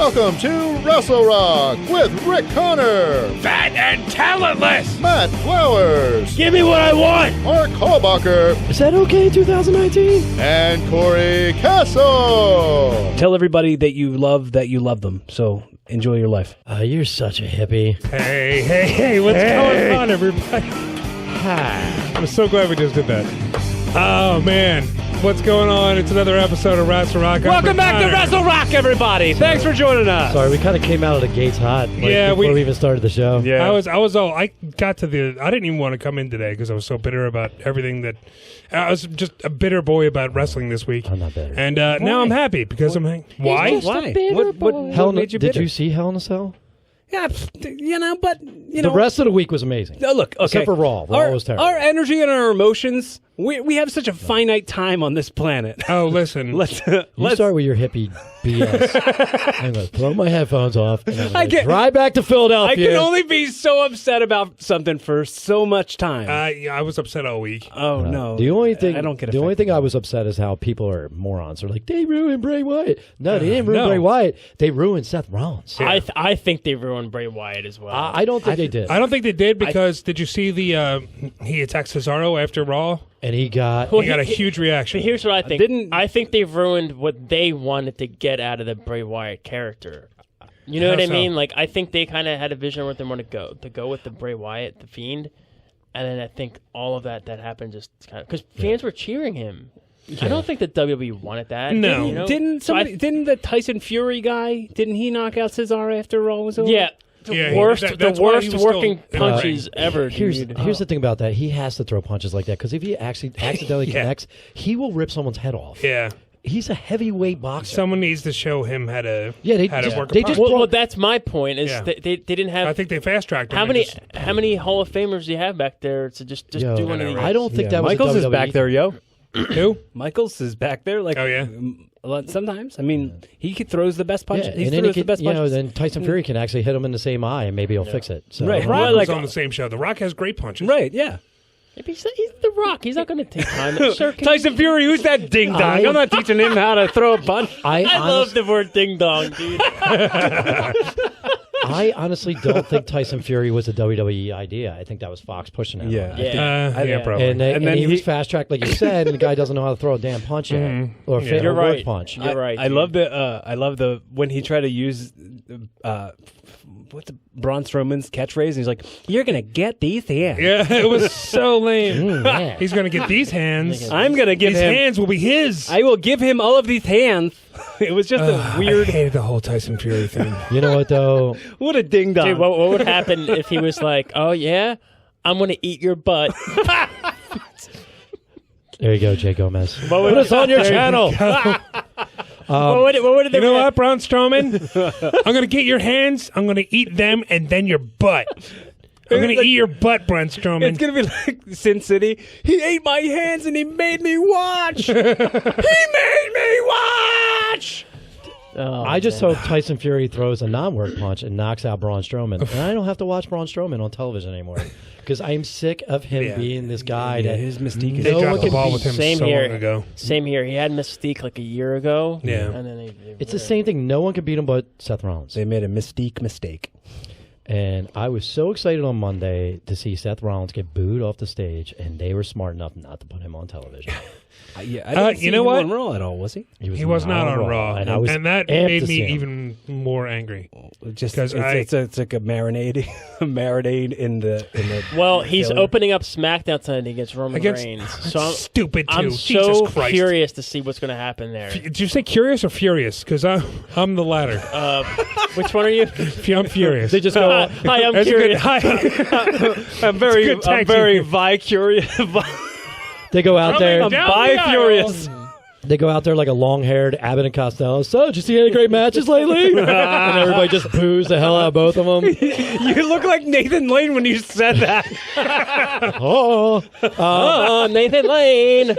Welcome to Rassle Rock with Rick Connor, Fat and talentless! Matt Flowers, Give me what I want! Mark Hallbacher, Is that okay in 2019? and Corey Castle. Tell everybody that you love them. So enjoy your life. You're such a hippie. Hey, what's going on, everybody? I'm so glad we just did that. Oh, man. What's going on? It's another episode of Rassle Rock. Welcome back to Rassle Rock, everybody. Thanks for joining us. Sorry, we kind of came out of the gates hot before we even started the show. Yeah. I didn't even want to come in today because I was so bitter about everything that... I was just a bitter boy about wrestling this week. I'm not bitter. And now I'm happy because Why? Why? What made you Did bitter? you see Hell in a Cell? Yeah, The rest of the week was amazing. No, look, okay. Except for Raw. Raw was terrible. Our energy and our emotions, we have such a finite time on this planet. Oh, listen. Let's start with your hippie BS. I'm going to throw my headphones off and I'm going to get- drive back to Philadelphia. I can only be so upset about something for so much time. I was upset all week. Oh, no. The only thing I don't get the only affected. thing I was upset is how people are morons. They're like, they ruined Bray Wyatt. No, they didn't ruin Bray Wyatt. They ruined Seth Rollins. Yeah. I think they ruined Bray Wyatt as well. I don't think they did. I don't think they did because did you see the he attacked Cesaro after Raw? And he got A huge reaction. But here's what I think. I think they've ruined what they wanted to get out of the Bray Wyatt character. You know How what I so? mean? Like, I think they kind of had a vision where they want to go with the Bray Wyatt, the Fiend, and then I think all of that happened just kind of because fans were cheering him. I don't think the WWE wanted that. No. you know? Didn't the Tyson Fury guy, didn't he knock out Cesaro after Raw was over? Yeah. Yeah, Worst that's why he was working still in the punches ring. ever. Here's dude. the thing about that. He has to throw punches like that because if he accidentally connects, he will rip someone's head off. Yeah. He's a heavyweight boxer. Someone needs to show him how to they how just- to work they a just punch. Well, that's my point. Is Yeah. they didn't have. I think they fast tracked him. how and many just- how many Hall of Famers do you have back there to just Yo, do one of these? I don't think that was Michaels a is WWE back there, yo. Who? Michaels is back there. Like, Oh, yeah? a lot, sometimes. I mean, he throws the best punch. Yeah, He and then throws the best punches. then Tyson Fury can actually hit him in the same eye, and maybe he'll fix it. So. Right. Rock Well, was like- on the same show. The Rock has great punches. Right, yeah. He's The Rock. He's not going to take time. Sir, can Tyson Fury, who's that ding dong? I'm not teaching him how to throw a punch. I love the word ding dong, dude. I honestly don't think Tyson Fury was a WWE idea. I think that was Fox pushing it. Yeah, probably. And then he was fast tracked, like you said, and the guy doesn't know how to throw a damn punch yet, or a You're word right. punch. You're right. I love the when he tried to use what's the Braun Strowman's catchphrase? And he's like, "You're gonna get these hands." Yeah, it was so lame. Yeah. He's going to get these hands. I'm gonna give These him. hands will be his. I will give him all of these hands. It was just a I weird. hated the whole Tyson Fury thing. You know what though? What a ding dong! Dude, what would happen if he was like, "Oh yeah, I'm going to eat your butt"? There you go, Jay Gomez. What would- Put us on your channel. what would it You know what, Braun Strowman? I'm going to get your hands, I'm going to eat them, and then your butt. I'm going to eat your butt, Braun Strowman. It's gonna be like Sin City. He ate my hands and he made me watch. He made me watch. Oh, I just hope Tyson Fury throws a non-work punch and knocks out Braun Strowman, and I don't have to watch Braun Strowman on television anymore because I'm sick of him being this guy that his mystique is. They no one dropped the can ball beat. with him Same so here. long ago. Same here. He had Mystique like a year ago. Yeah. And then It's the same thing. No one can beat him but Seth Rollins. They made a mystique mistake. And I was so excited on Monday to see Seth Rollins get booed off the stage, and they were smart enough not to put him on television. I didn't see you know him what? on Raw at all, was he? He was not on Raw, and, I was and that amped made to me see him. even more angry. Just 'Cause it's like a marinade, marinade in the. well, he's filler. opening up SmackDown tonight against Roman Against- Reigns. So Stupid, too. I'm Jesus so Christ. curious to see what's going to happen there. Did you say curious or furious? Because I'm the latter. Which one are you? I'm furious. They just go, Hi, I'm That's a good- curious. I'm very, good tag I'm very team. vi-curious. they go out there. I'm down the bi-furious. They go out there like a long-haired Abbott and Costello. So, did you see any great matches lately? And everybody just boos the hell out of both of them. You look like Nathan Lane when you said that. Oh, Oh, Nathan Lane.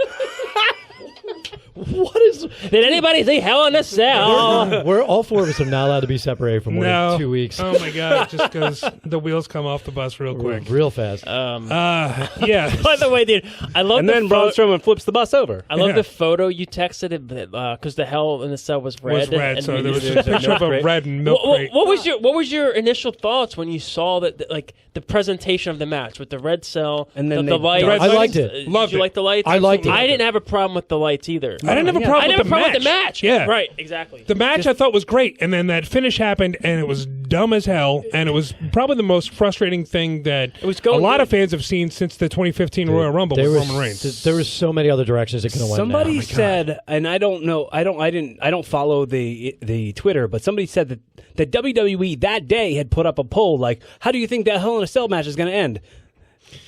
What is? Did anybody see Hell in a Cell? We're all four of us are not allowed to be separated for more than 2 weeks. Oh my god! Just because the wheels come off the bus real quick, real fast. Yeah. By the way, dude, I love And the then Braun Strowman flips the bus over. I love Yeah. the photo you texted because the Hell in the Cell was red. Was red, and so there was there just a picture of a crate. red milk crate. What was your initial thoughts when you saw that like the presentation of the match with the red cell And then the they- lights? Red I lights? liked it. Did Loved you it. like the lights? I liked it. I didn't have a problem with the lights either. I didn't have a I problem, didn't have with, a problem with the match. Yeah, Right, exactly. The match I thought was great, and then that finish happened, and it was dumb as hell, and it was probably the most frustrating thing that was a going lot good. of fans have seen since the 2015 Royal Rumble with Roman Reigns. There was so many other directions it could have went. Somebody down. said, and I don't know, I don't follow the Twitter, but somebody said that WWE that day had put up a poll like, how do you think that Hell in a Cell match is going to end?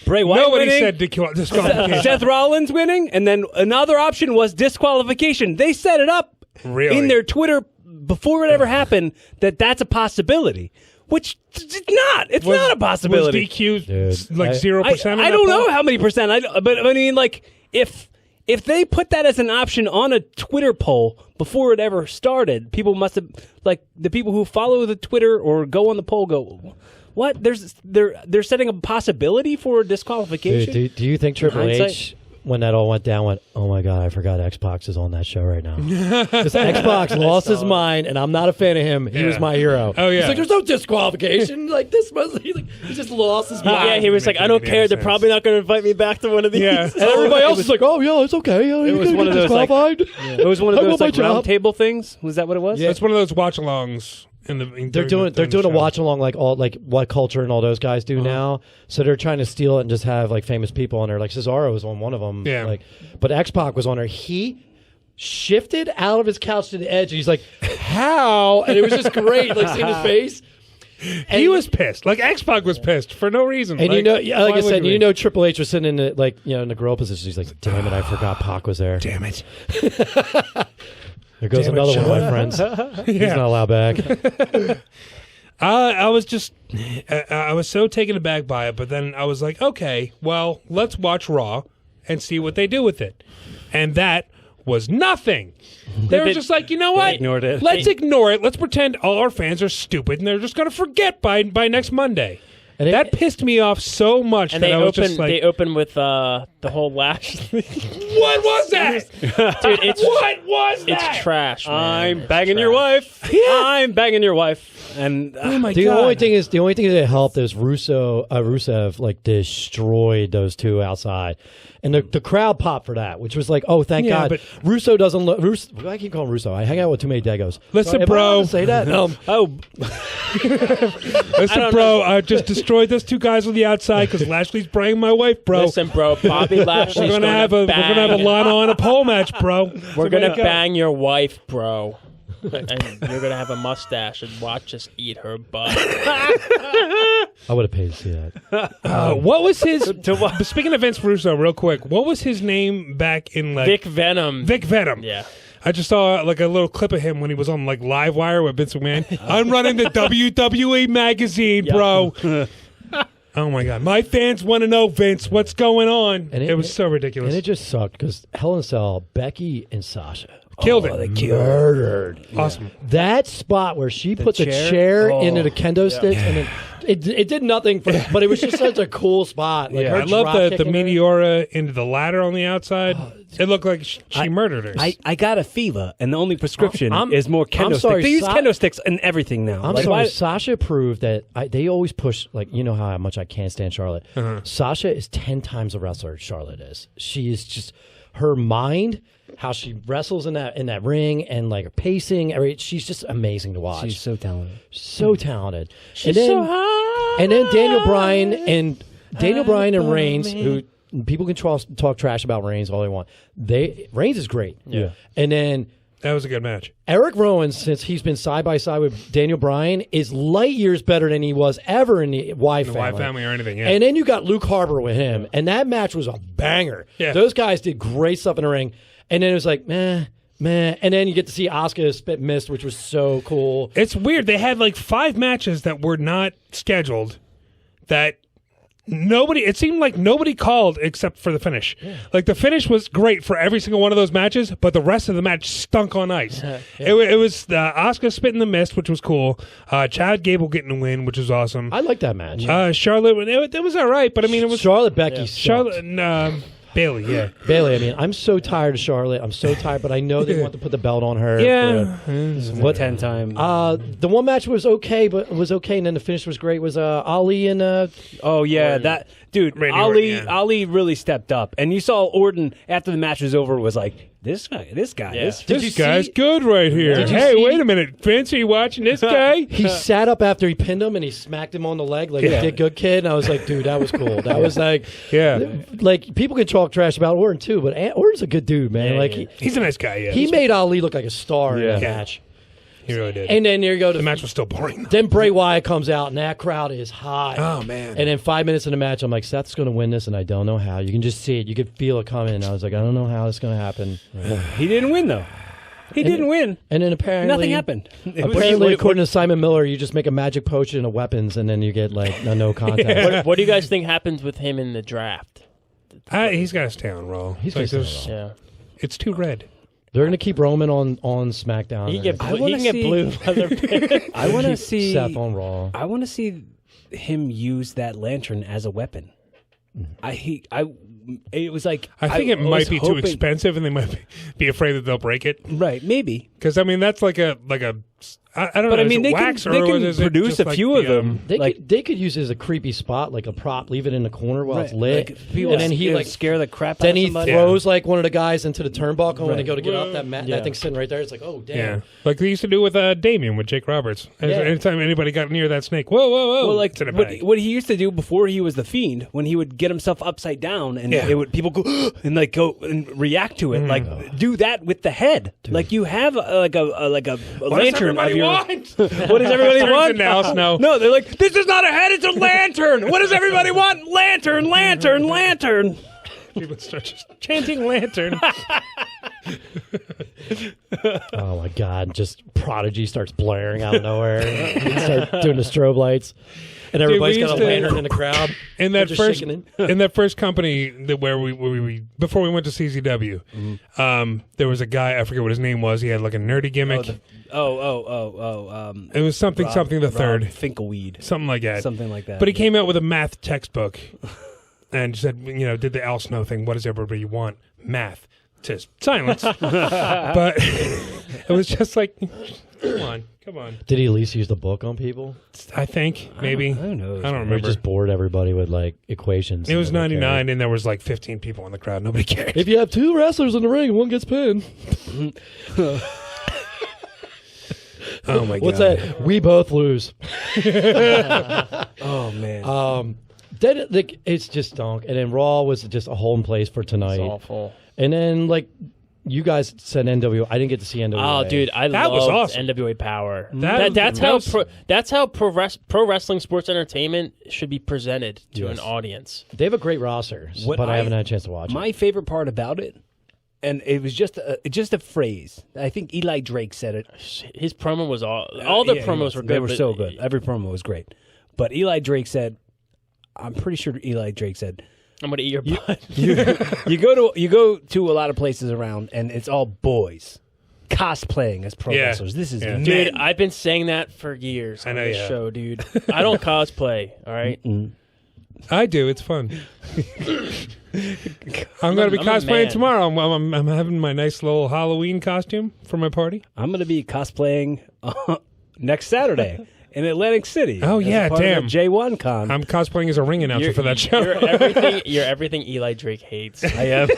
Bray Wyatt Nobody winning, said disqualification. Seth Rollins winning, and then another option was disqualification. They set it up Really? in their Twitter before it ever happened that that's a possibility, which it's not. It's not a possibility. Was DQ Dude, like 0%? I don't know how many percent. But I mean, like if they put that as an option on a Twitter poll before it ever started, people must have like the people who follow the Twitter or go on the poll go, what? They're setting a possibility for disqualification. Dude, do you think Triple Hindsight? H, when that all went down, went, oh my God, I forgot Xbox is on that show right now. Because Xbox lost his mind, and I'm not a fan of him. He was my hero. Oh, yeah. He's like, there's no disqualification. Like, this must, he just lost his mind. Yeah, he was like, I don't care. They're probably not going to invite me back to one of these. Yeah. And everybody else is like, oh, yeah, it's okay. Yeah, It was one of those like, it was one of I those want my like job. round table things. Was that what it was? It's one of those watch-alongs. They're doing a watch along like all like what Culture and all those guys do now. So they're trying to steal it and just have like famous people on there. Like Cesaro was on one of them. Yeah. Like, but X-Pac was on there. He shifted out of his couch to the edge. And he's like, how? And it was just great. Like seeing his face. He was pissed. Like X-Pac was pissed for no reason. And like, you know, yeah, like why I said, would we? you know, Triple H was sitting in the like in the gorilla position. He's like, damn it, I forgot Pac was there. Damn it. There goes Damn it, another one of Sean. my friends. He's not allowed back. I was just, I was so taken aback by it, but then I was like, okay, well, let's watch Raw and see what they do with it. And that was nothing. They were just like, you know what? ignored it. Let's ignore it. Let's pretend all our fans are stupid and they're just going to forget by next Monday. And That pissed me off so much And that they I was opened. just like, They opened with the whole lash. what was that? Dude, it's What was that? it's trash. Man. I'm It's banging your trash. wife. I'm banging your wife. And Oh my The God. only thing that helped is Rusev like destroyed those two outside, and the crowd popped for that, which was like, oh, thank Yeah, God. but- Russo doesn't look. I keep calling Russo. I hang out with too many Degos. Listen, Am I bro. allowed to say that. Listen, bro, I just destroyed those two guys on the outside because Lashley's bringing my wife, bro. Listen, bro. Bobby Lashley's we're gonna have a Lana on a pole match, bro. We're gonna go. bang your wife, bro. And you're gonna have a mustache and watch us eat her butt. I would have paid to see that. What was his? Speaking of Vince Russo, real quick, what was his name back in like Vic Venom. Vic Venom? Yeah. I just saw like a little clip of him when he was on like Livewire with Vince McMahon. I'm running the WWE magazine, bro. Oh my God, my fans want to know, Vince, what's going on? And it was so ridiculous. And it just sucked because Hell in a Cell, Becky and Sasha Killed it. murdered. Awesome. That spot where she put the chair? chair into the kendo sticks, and then it did nothing for, but it was just such a cool spot. Like her I love drop the kicking her. Meteora into the ladder on the outside. It looked like she murdered her. I got a fever, and the only prescription I'm- is more kendo I'm sticks. sorry, They use Sa- kendo sticks in everything now. I'm Like, sorry, why- Sasha proved that they always push, like, you know how much I can't stand Charlotte. Sasha is 10 times the wrestler Charlotte is. She is just, her mind, how she wrestles in that ring, and like her pacing, she's just amazing to watch. She's so talented. So talented. She's and then, so high. And then Daniel Bryan and Reigns, who people can talk trash about Reigns all they want. Reigns is great. Yeah. And then that was a good match. Eric Rowan, since he's been side by side with Daniel Bryan, is light years better than he was ever in the Y family. Y family or anything, yeah. And then you got Luke Harper with him, and that match was a banger. Yeah. Those guys did great stuff in the ring. And then it was like, meh. And then you get to see Asuka spit mist, which was so cool. It's weird. They had like 5 matches that were not scheduled that it seemed like nobody called except for the finish. Like the finish was great for every single one of those matches, but the rest of the match stunk on ice. It was Asuka spitting the mist, which was cool. Chad Gable getting the win, which was awesome. I like that match. Charlotte, it was all right, but I mean, it was Charlotte Becky. Charlotte. Bailey, yeah. Bailey, I mean, I'm so tired of Charlotte. I'm so tired, but I know they want to put the belt on her. Yeah. What 10 time. The one match was okay, and then the finish was great. Was Ali and Oh yeah, that dude. Randy Ali, Orton, yeah. Ali really stepped up, and you saw Orton after the match was over was like, this guy, This you guy's see- good right here. Did you Hey, see- wait a minute, Vince, are you watching this guy? he sat up after he pinned him and he smacked him on the leg like, "Get good, kid." And I was like, "Dude, that was cool." That was like, like people can talk trash about Orton too, but Orton's a good dude, man. He's a nice guy. Yeah, He made Ali look like a star in that match. He really did. And then there you go. The match was still boring. Then Bray Wyatt comes out, and that crowd is hot. Oh, man. And then 5 minutes in the match, I'm like, Seth's going to win this, and I don't know how. You can just see it. You could feel it coming. And I was like, I don't know how it's going to happen. He didn't win though. He didn't win. And then apparently Nothing happened. Apparently, according to Simon Miller, you just make a magic potion of weapons, and then you get like a no contest. What do you guys think happens with him in the draft? He's got to stay on Raw. He's gotta stay on Yeah. It's too red. They're going to keep Roman on SmackDown. He can and get blue. I want to keep see Seth on Raw. I want to see him use that lantern as a weapon. It was like I think it was might be too hoping- expensive, and they might be afraid that they'll break it. Right, maybe. Because I mean, that's like a I don't know. But I mean, is it they can, wax they or can is it produce just a like few the, of them. They could use it as a creepy spot, like a prop. Leave it in the corner while it's lit, Like, people and then he like scare the crap out then of he somebody. throws like one of the guys into the turnbuckle when they Right. go to get off that mat. Yeah. That thing's sitting right there. It's like, oh damn. Yeah, like they used to do with Damien with Jake Roberts. Anytime anybody got near that snake, whoa, Well, like it's in a what, bag. what he used to do before he was the Fiend, when he would get himself upside down, and it would people go and like go and react to it, like do that with the head. Like you have a lantern of your. What does everybody want? Now, Snow. No, they're like, this is not a head, it's a lantern. What does everybody want? Lantern, lantern, lantern. People start just chanting lantern. Oh my god! Just Prodigy starts blaring out of nowhere. They start doing the strobe lights, and everybody's got a lantern in the crowd. In that just first, shaking it. in that first company where we before we went to CZW, there was a guy, I forget what his name was. He had like a nerdy gimmick. It was something the third, Finkelweed, something like that. something like that. But he came out with a math textbook and said, did the Al Snow thing. What does everybody want? Math. Just silence. But it was just like, come on. Did he at least use the book on people? I think maybe. I don't know. I don't Or remember. just bored everybody with like equations? It was Nobody 99, cared. and there was like 15 people in the crowd. Nobody cared. If you have two wrestlers in the ring and one gets pinned, Oh my god! what's that? We both lose. Oh man. Then like, it's just stunk. And then Raw was just a hole in place for tonight. It's awful. And then like you guys said NWA. I didn't get to see NWA. Oh, dude, I That was love awesome. NWA Power. That That's how pro wrestling sports entertainment should be presented to an audience. They have a great roster, but I haven't had a chance to watch it. My favorite part about it, and it was just a phrase. I think Eli Drake said it. His promo was all the promos were good. They were but so good. Every promo was great. But Eli Drake said, I'm pretty sure Eli Drake said, I'm gonna eat your butt. you go to a lot of places around, and it's all boys cosplaying as pro wrestlers. This is men. Dude, I've been saying that for years on this show, dude. I don't cosplay, all right? I do. It's fun. I'm going to be I'm a cosplaying man. tomorrow. I'm having my nice little Halloween costume for my party. I'm going to be cosplaying next Saturday in Atlantic City. Oh, as yeah, part of damn. the J1 Con. I'm cosplaying as a ring announcer for that show. You're everything Eli Drake hates. I am,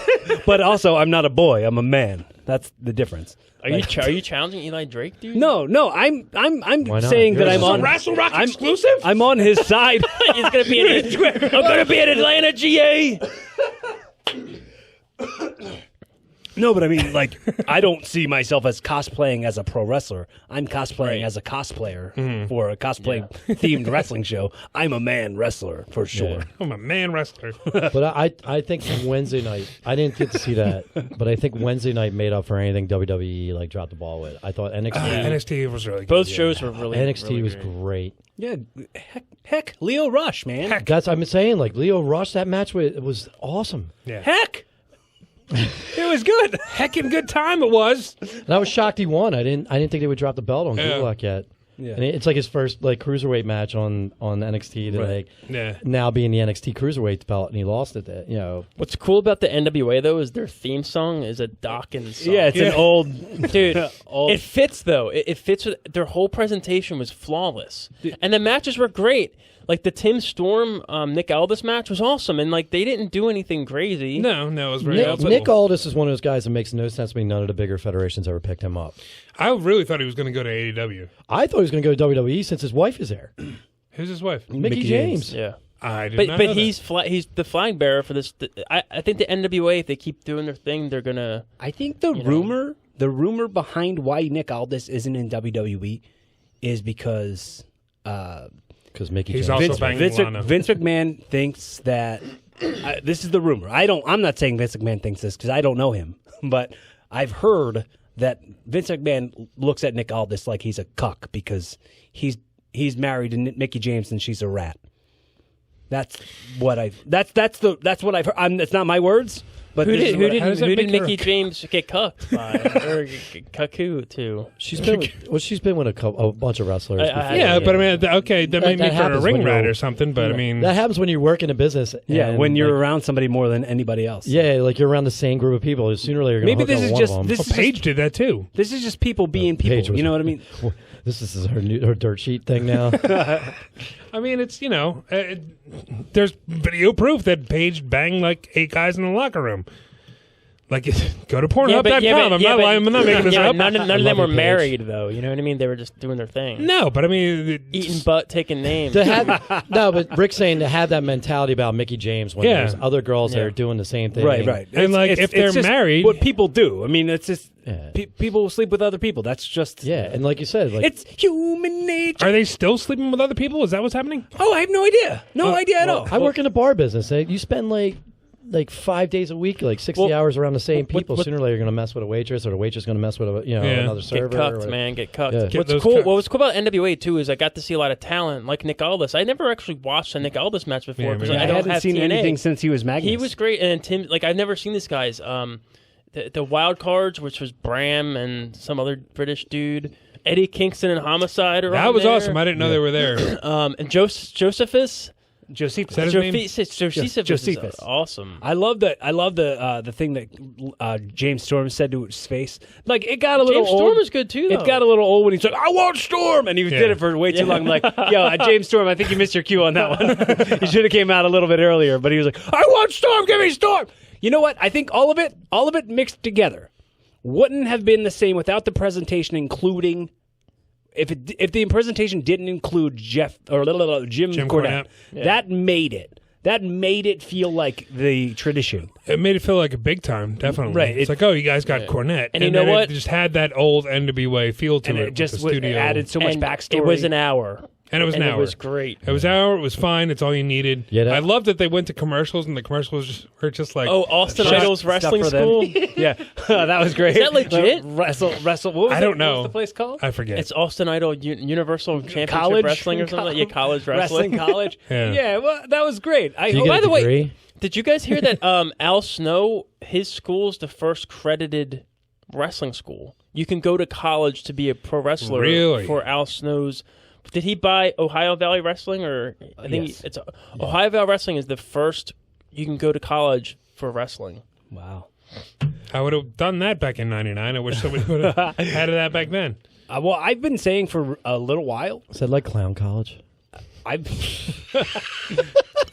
but also I'm not a boy. I'm a man. That's the difference. Are you challenging Eli Drake, dude? No. I'm Why not? saying that Yours I'm is on a Rassle Rock I'm, exclusive? I'm on his side. He's gonna be I'm gonna be in Atlanta, GA. No, but I mean, like, I don't see myself as cosplaying as a pro wrestler. I'm cosplaying as a cosplayer for a cosplay-themed wrestling show. I'm a man wrestler, for sure. I'm a man wrestler. But I think Wednesday night, I didn't get to see that, but I think Wednesday night made up for anything WWE like dropped the ball with. I thought NXT was really good. Both shows were really NXT really was great. great. Yeah, heck, Leo Rush, man. That's I've been saying, like Leo Rush, that match was awesome. Yeah. Heck! It was good. Heckin' good time it was. And I was shocked he won. I didn't think they would drop the belt on Gulak yet. Yeah. And it's like his first like cruiserweight match on NXT to like now being the NXT cruiserweight belt, and he lost it. What's cool about the NWA though is their theme song is a Dawkins song. Yeah, it's an old dude. old. It fits though. It fits with their whole presentation was flawless, and the matches were great. Like the Tim Storm, Nick Aldis match was awesome, and like they didn't do anything crazy. No, it was very Nick Aldis is one of those guys that makes no sense to me. None of the bigger federations ever picked him up. I really thought he was going to go to AEW. I thought he was going to go to WWE since his wife is there. Who's his wife? Mickey James. Yeah. I did not know But he's that. he's the flag bearer for this. I think the NWA, if they keep doing their thing, they're gonna. I think the rumor behind why Nick Aldis isn't in WWE is because Mickey He's James. also banging Lana. Vince McMahon thinks that this is the rumor. I'm not saying Vince McMahon thinks this because I don't know him, but I've heard that Vince McMahon looks at Nick Aldis like he's a cuck because he's married to Mickey James and she's a rat. That's what I've what I've heard. It's not my words, but Who this is what I- did Mickey James get cucked by or cuckoo to? She's been with a bunch of wrestlers. before. Yeah, but I mean, that made me that for a happens ring when rat you're- or something. But I mean, that happens when you work in a business. Yeah, and, when you're like, around somebody more than anybody else. Yeah, like you're around the same group of people. Sooner or later, you're going to Maybe hook this on is one of just them. this. Paige did that too. This is just people being people. Paige was- You know what I mean? This is her dirt sheet thing now. I mean, it's there's video proof that Paige banged like 8 guys in the locker room. Like, go to Pornhub.com. I'm not making this up. None of them love were you, Paige. married though. You know what I mean? They were just doing their thing. No, but I mean, Eating butt, taking names. To have, no, but Rick's saying to have that mentality about Mickey James when Yeah. there's other girls that are doing the same thing. Right. And, like, if they're just married- what people do. I mean, it's just Yeah. people sleep with other people. That's just Yeah, and like you said, like It's human nature. are they still sleeping with other people? Is that what's happening? Oh, I have no idea. No idea at all. I work in the bar business. You spend like 5 days a week, like 60 hours around the same people. Sooner or later, you're going to mess with a waitress, or the waitress is going to mess with another Get server. or cucked, whatever. man. Get cucked. Yeah. Get those What cucked. was cool about NWA too is I got to see a lot of talent like Nick Aldis. I never actually watched a Nick Aldis match before Yeah, because me I neither. I don't haven't have seen TNA. anything since he was Magnus. He was great, and Tim. Like I've never seen these guys. The Wild Cards, which was Bram and some other British dude. Eddie Kingston and Homicide are That on was there. awesome. I didn't know they were there. And Josephus. Josephus. Is that his name? Josephus is Josephus. awesome. I love the thing that James Storm said to his face. Like it got a little James old. Storm is good too. It though. got a little old when he's like, "I want Storm," and he Yeah. did it for way too long. I'm like, yo, James Storm, I think you missed your cue on that one. You should have came out a little bit earlier. But he was like, "I want Storm, give me Storm." You know what? I think all of it mixed together wouldn't have been the same without the presentation including. If the presentation didn't include Jim Cornette, that made it. That made it feel like the tradition. It made it feel like a big time, definitely. Right. It's like, oh, you guys got Cornette. And you know then what? It just had that old NWA feel to And it. it just with the studio. added so much And backstory. It was an hour. And it was an hour. It was great. It was an hour. It was fine. It's all you needed. Yeah, that- I love that they went to commercials, and the commercials were just like, Oh, Austin Shut- Idol's stuff wrestling for them. school. Yeah, that was great. Is that legit? Wrestle. What was I it? don't know. What was the place called? I forget. It's Austin Idol Universal Championship College Wrestling or something. Yeah, college wrestling. College. Yeah. Well, that was great. Do you get by a the way, degree? Did you guys hear that Al Snow, his school's the first credited wrestling school? You can go to college to be a pro wrestler Really? for Al Snow's. Did he buy Ohio Valley Wrestling? Or I think Yes. it's Ohio Valley Wrestling is the first you can go to college for wrestling. Wow. I would have done that back in '99. I wish somebody would have had that back then. Well, I've been saying for a little while. Is that like clown college? I've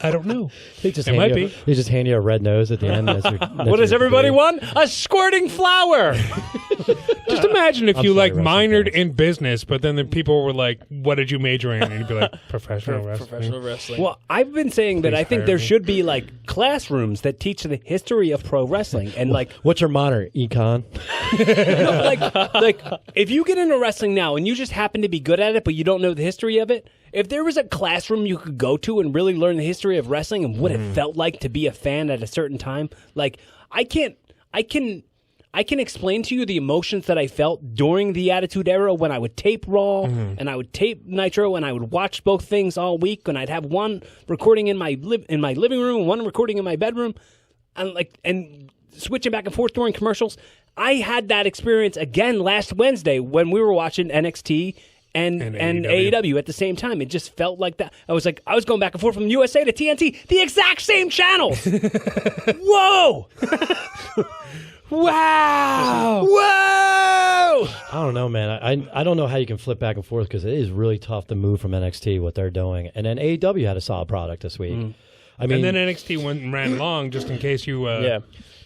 I don't know. They just It might be. They just hand you a red nose at the end. What does everybody want? A squirting flower. Just imagine if I'm you sorry, like wrestling minored fans. in business, but then the people were like, "What did you major in?" And you'd be like, "Professional wrestling." Professional wrestling. Well, I've been saying that Please I think hire there me. should be like classrooms that teach the history of pro wrestling and like What's your minor? Econ. like if you get into wrestling now and you just happen to be good at it but you don't know the history of it, if there was a classroom you could go to and really learn the history of wrestling and what it felt like to be a fan at a certain time, like I can explain to you the emotions that I felt during the Attitude Era when I would tape Raw and I would tape Nitro and I would watch both things all week, and I'd have one recording in my living room, one recording in my bedroom, and switching back and forth during commercials. I had that experience again last Wednesday when we were watching NXT and AEW at the same time. It just felt like that. I was going back and forth from USA to TNT, the exact same channels. Whoa! Wow! Whoa! I don't know, man. I don't know how you can flip back and forth because it is really tough to move from NXT what they're doing. And then AEW had a solid product this week. I mean, And then NXT went and ran long just in case you.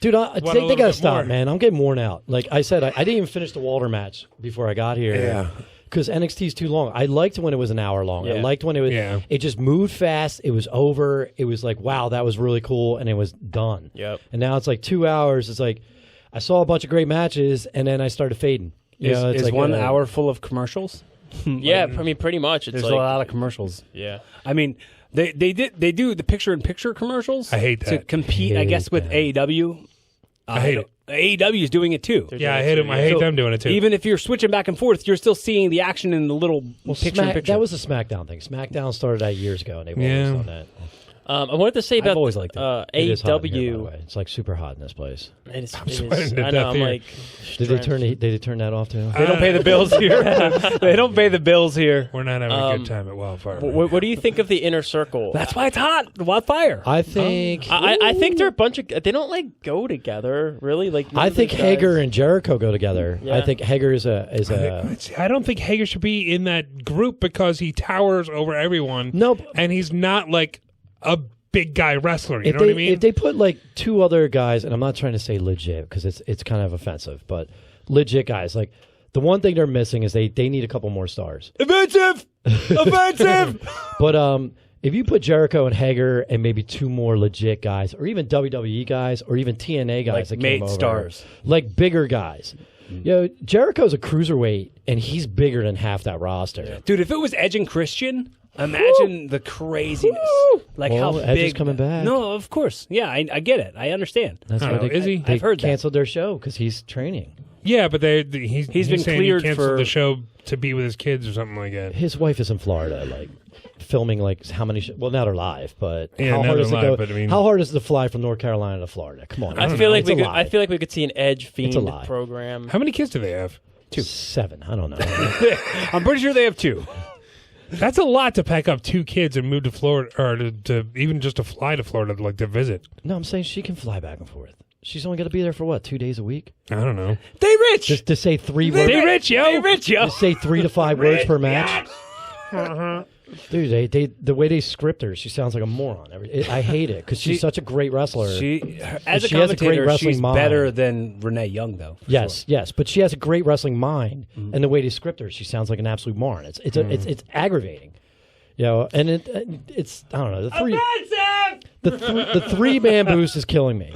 dude, Want a they little gotta bit stop, more. man. I'm getting worn out. Like I said, I didn't even finish the Walter match before I got here. Yeah. Because NXT's too long. I liked when it was an hour long. I Yeah. liked when it was. Yeah. It just moved fast. It was over. It was like, wow, that was really cool, and it was done. Yep. And now it's like 2 hours. It's like I saw a bunch of great matches, and then I started fading. You know, it's Is like 1 hour full of commercials? Yeah, I mean, pretty much. It's There's like a lot of commercials. yeah. I mean, they do the picture-in-picture commercials. I hate to that. compete, I guess, with AEW. I hate it. AEW is doing it too. Yeah, I hate them. I hate So them doing it too. Even if you're switching back and forth, you're still seeing the action in the little picture-in-picture. That was a SmackDown thing. SmackDown started that years ago, and they've Yeah. always done that. I wanted to say about always liked it. It is hot in here, by the AEW. way. It's like super hot in this place. It is. sweating to I know. death I'm here. like. Did they turn that off too? They don't pay the bills here. They don't pay the bills here. We're not having a good time at Wildfire. What do you think of the inner circle? That's why it's hot. Wildfire. I think. I think they're a bunch of. They don't like go together really. Like none I of think these guys- Hager and Jericho go together. Yeah. I think Hager is a. I don't think Hager should be in that group because he towers over everyone. Nope. And he's not like a big guy wrestler. You know what I mean? If they put like two other guys, and I'm not trying to say legit because it's kind of offensive, but legit guys, like the one thing they're missing is they need a couple more stars. Offensive. Offensive. But if you put Jericho and Hager and maybe two more legit guys, or even WWE guys, or even TNA guys Like that made came over, stars. like bigger guys. You know, Jericho's a cruiserweight, and he's bigger than half that roster. Dude, if it was Edge and Christian, imagine the craziness. Like Well, how Edge is big. coming back. No, of course. Yeah, I get it. I understand. That's I why don't know. Is he? They I've heard that. canceled their show because he's training. Yeah, but he's been saying cleared he canceled for- the show to be with his kids or something like that. His wife is in Florida, like filming like how many? Well, now they're live, but Yeah, how now hard they're is it live, go? but I mean- How hard is it to fly from North Carolina to Florida? Come on, I feel like It's we a could. lie. I feel like we could see an Edge Fiend a lie. program. How many kids do they have? 7. I don't know. I'm pretty sure they have 2. That's a lot to pack up 2 kids and move to Florida, or to even just to fly to Florida, like to visit. No, I'm saying she can fly back and forth. She's only got to be there for what, 2 days a week? I don't know. They rich. Just to say 3 They words. rich, yo. They rich, yo. To say 3 to 5 words per match. Dude, they the way they script her, she sounds like a moron. I hate it because she's such a great wrestler. As a She has a great commentator, wrestling she's mind. better than Renee Young, though. for Yes, sure. yes, but she has a great wrestling mind, and the way they script her, she sounds like an absolute moron. It's aggravating, you know. And it's I don't know the 3-man boost is killing me.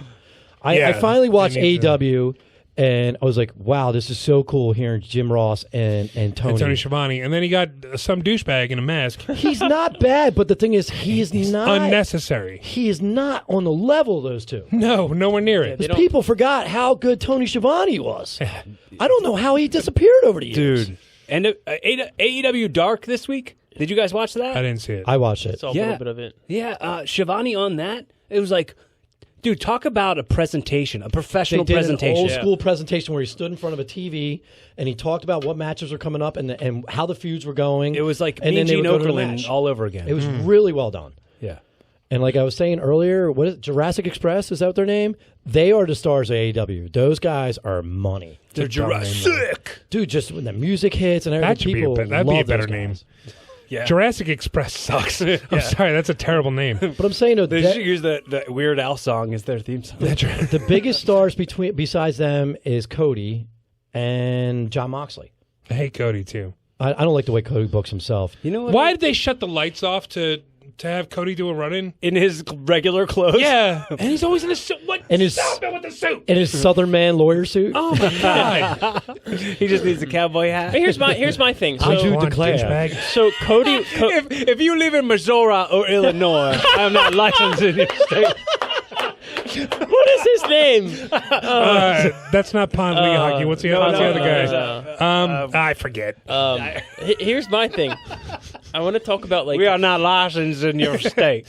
I Yeah, finally watched they need to- AEW, and I was like, wow, this is so cool hearing Jim Ross and Tony. And Tony Schiavone, and then he got some douchebag in a mask. He's not bad, but the thing is, he's not Unnecessary. He is not on the level of those two. No, nowhere near it. Because people forgot how good Tony Schiavone was. I don't know how he disappeared over the years. Dude. And AEW Dark this week. Did you guys watch that? I didn't see it. I watched it. Saw a Yeah. little bit of it. Yeah, Shivani on that. It was like, dude, talk about a presentation, a professional They did presentation. an old school presentation where he stood in front of a TV and he talked about what matches were coming up and how the feuds were going. It was like and Mean then they Gene would go to the Okerlund match. all over again. It was really well done. yeah. And like I was saying earlier, what is it, Jurassic Express? Is that what their name? They are the stars of AEW. Those guys are money, They're Jurassic. dude. Just when the music hits and everything, That should be people that'd be a love better those name. guys. Yeah. Jurassic Express sucks. I'm sorry, that's a terrible name. But I'm saying though, They should use the Weird Al song as their theme song. the biggest stars besides them is Cody and Jon Moxley. I hate Cody too. I don't like the way Cody books himself. You know what? Why did they shut the lights off to have Cody do a run-in? In his regular clothes? Yeah, and he's always in a suit. What? Stop it with the suit! In his Southern man lawyer suit. Oh my god! He just needs a cowboy hat. But here's my thing. I do So, declare. Douchebag. so Cody. If you live in Missouri or Illinois, I'm not licensed in your state. What is his name? That's not Pond League hockey. What's the other guy? I forget. Here's my thing. I want to talk about like We are not licensed in your state.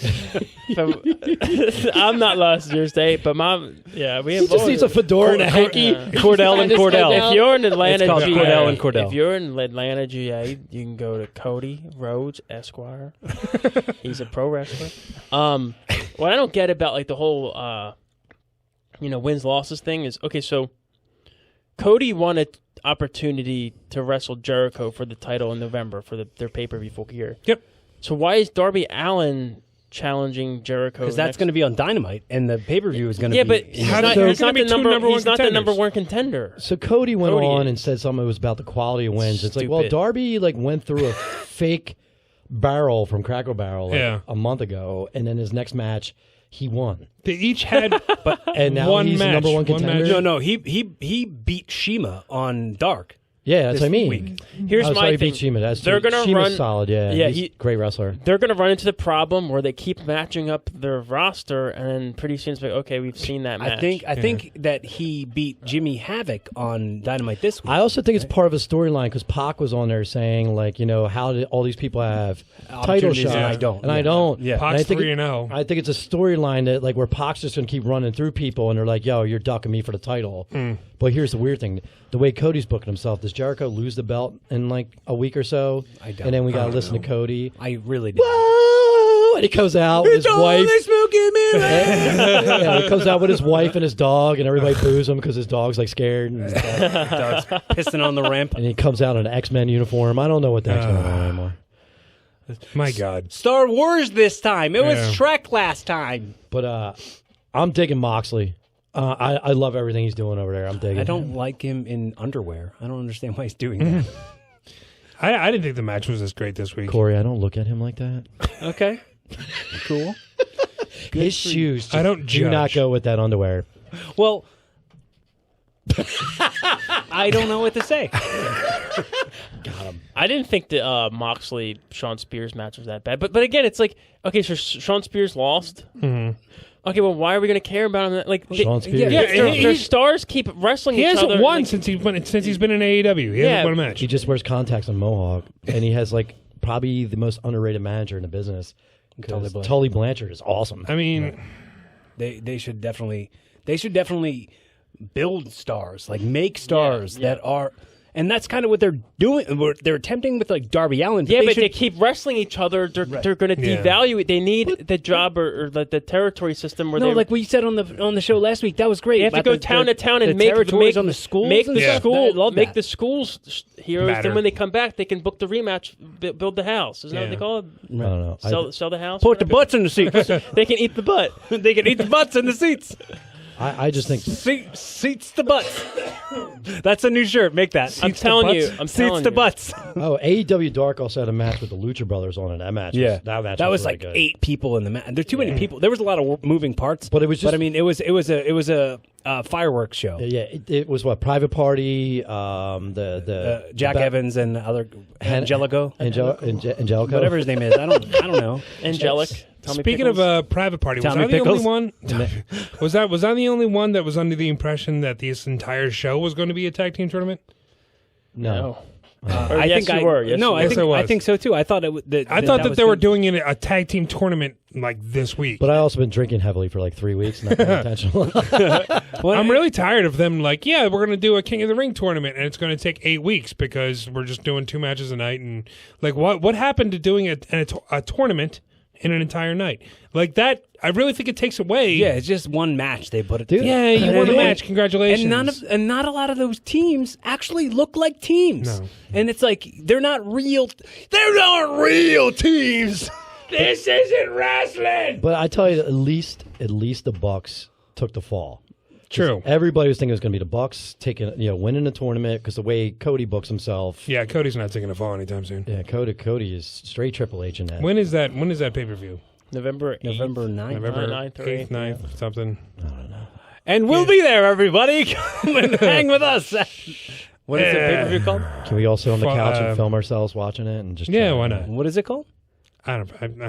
I'm not lost in your state, but we have. He just needs a fedora and a hanky. Cordell and Cordell. If you're in Atlanta, It's called GA, Cordell and Cordell. If you're in Atlanta, GA, you can go to Cody Rhodes Esquire. He's a pro wrestler. What I don't get about like the whole, wins losses thing is okay. So Cody won an opportunity to wrestle Jericho for the title in November for their pay-per-view full gear. Yep. So why is Darby Allin challenging Jericho? Because that's going to be on Dynamite, and the pay-per-view is going to be... but he's How not, do- he's how not can the be two number. He's not the contenders? number one contender. So Cody went Cody on is. and said something was about the quality of wins. It's like, well, Stupid. Darby went through a fake barrel from Cracker Barrel a month ago, and then his next match, he won. They each had And now one he's match. the number one One contender. match. No, he beat Shima on Dark. Yeah, that's what I mean. week. Here's oh, my sorry, thing. beat Shima. That's They're gonna Shima's run- solid. Yeah, Yeah, he's a great wrestler. They're going to run into the problem where they keep matching up their roster, and then pretty soon it's like, okay, we've seen that match. I think that he beat Jimmy Havoc on Dynamite this week. I also think it's part of a storyline because Pac was on there saying, how did all these people have title Opportunities shots and I don't. and I Yeah. don't. Yeah. And I Pac's think 3-0. I think it's a storyline that where Pac's just going to keep running through people, and they're like, "Yo, you're ducking me for the title." But here's the weird thing: the way Cody's booking himself, does Jericho lose the belt in like a week or so? I don't. And then we got to I don't listen know. to Cody. I really did. Whoa! And he comes out with his wife. smoking mirror. Yeah, he comes out with his wife and his dog, and everybody boos him because his dog's scared. And, Dog's pissing on the ramp. and he comes out in an X-Men uniform. I don't know what the heck's going on anymore. My God. Star Wars this time. It was Yeah. Shrek last time. But I'm digging Moxley. I love everything he's doing over there. I'm digging. I don't like him in underwear. I don't understand why he's doing that. I didn't think the match was as great this week. Corey, I don't look at him like that. Okay. Cool. His shoes. I don't do not judge. go with that underwear. Well, I don't know what to say. I didn't think the Moxley Sean Spears match was that bad, but again, it's like okay, so Sean Spears lost. Mm-hmm. Okay, well, why are we going to care about him? Like Sean Spears. their stars keep wrestling He each hasn't other. won like, since he's been in AEW. He hasn't won a match. He just wears contacts and mohawk, and he has probably the most underrated manager in the business. Tully Blanchard is awesome. I mean, They should definitely build stars, make stars that are, and that's kind of what they're doing. They're attempting with Darby Allin. Yeah, but should, they keep wrestling each other. They're going to devalue it. They need the job or the territory system where like we said on the show last week. That was great. they have to about go the- town to town the and make territories on the schools. Make and the stuff. school I love make that. the schools heroes. Matter. Then when they come back, they can book the rematch, build the house. Isn't that what they call it? I don't know. Sell the house. Put the butts in the seats. They can eat the butt. They can eat the butts in the seats. I just think Seats the butts. That's a new shirt. Make that. I'm telling you. Seats the butts. AEW Dark also had a match with the Lucha Brothers on it. That match, that was really like good. 8 people in the match. There's too many people. There was a lot of moving parts, But it was just- But I mean, it was a fireworks show. Yeah, it was what Private Party, the Jack Evans and other Angelico, Angelico, whatever his name is. I don't know. Angelic. Tommy speaking Pickles. of Private Party, was Tommy I the only Pickles? one? was I the only one that was under the impression that this entire show was going to be a tag team tournament? no. Or yes, you were. Yes, no, you I were. Yes, I was. think so too. I thought it. I thought that was they were good. doing a tag team tournament this week. But I also been drinking heavily for 3 weeks, not paying attention. Well, I'm really tired of them. We're going to do a King of the Ring tournament, and it's going to take 8 weeks because we're just doing 2 matches a night. And what happened to doing a tournament in an entire night. Like that, I really think it takes away. Yeah, it's just one match they put it Dude. together. Yeah, you won the match. Congratulations. And not a lot of those teams actually look like teams. No. And it's like they're not real. They're not real teams. This isn't wrestling. But I tell you, at least the Bucks took the fall. True. Everybody was thinking it was going to be the Bucks winning the tournament because the way Cody books himself. Yeah, Cody's not taking a fall anytime soon. Yeah, Cody is straight Triple H in that. When is that pay-per-view? November 8th. November 9th. November 9th or 8th, 8th, 9th, something. And we'll be there, everybody. Come and hang with us. What is the pay-per-view called? Can we all sit on the couch and uh, film ourselves watching it and just? Yeah, why not? What is it called? I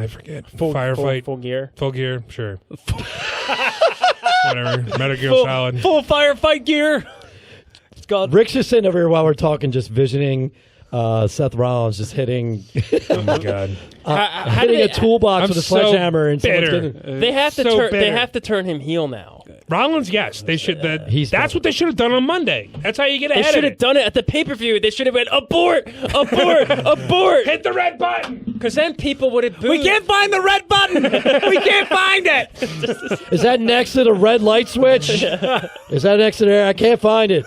forget. Firefight. Full gear. Full gear, sure. Whatever. Metal Gear Solid. Full firefight gear. It's called. Rick's just sitting over here while we're talking, just visioning Seth Rollins just hitting Oh my god. hitting a toolbox I'm with a so sledgehammer and someone's bitter. getting. They have to So turn. They bitter. have to turn him heel now. Rollins, yes, they should. He's That's done. what they should have done on Monday. That's how you get They ahead should of have it. done it at the pay-per-view. They should have went abort, abort, abort. Hit the red button. Because then people would have booed. We can't find the red button. We can't find it. Is that next to the red light switch? Is that next to there? I can't find it.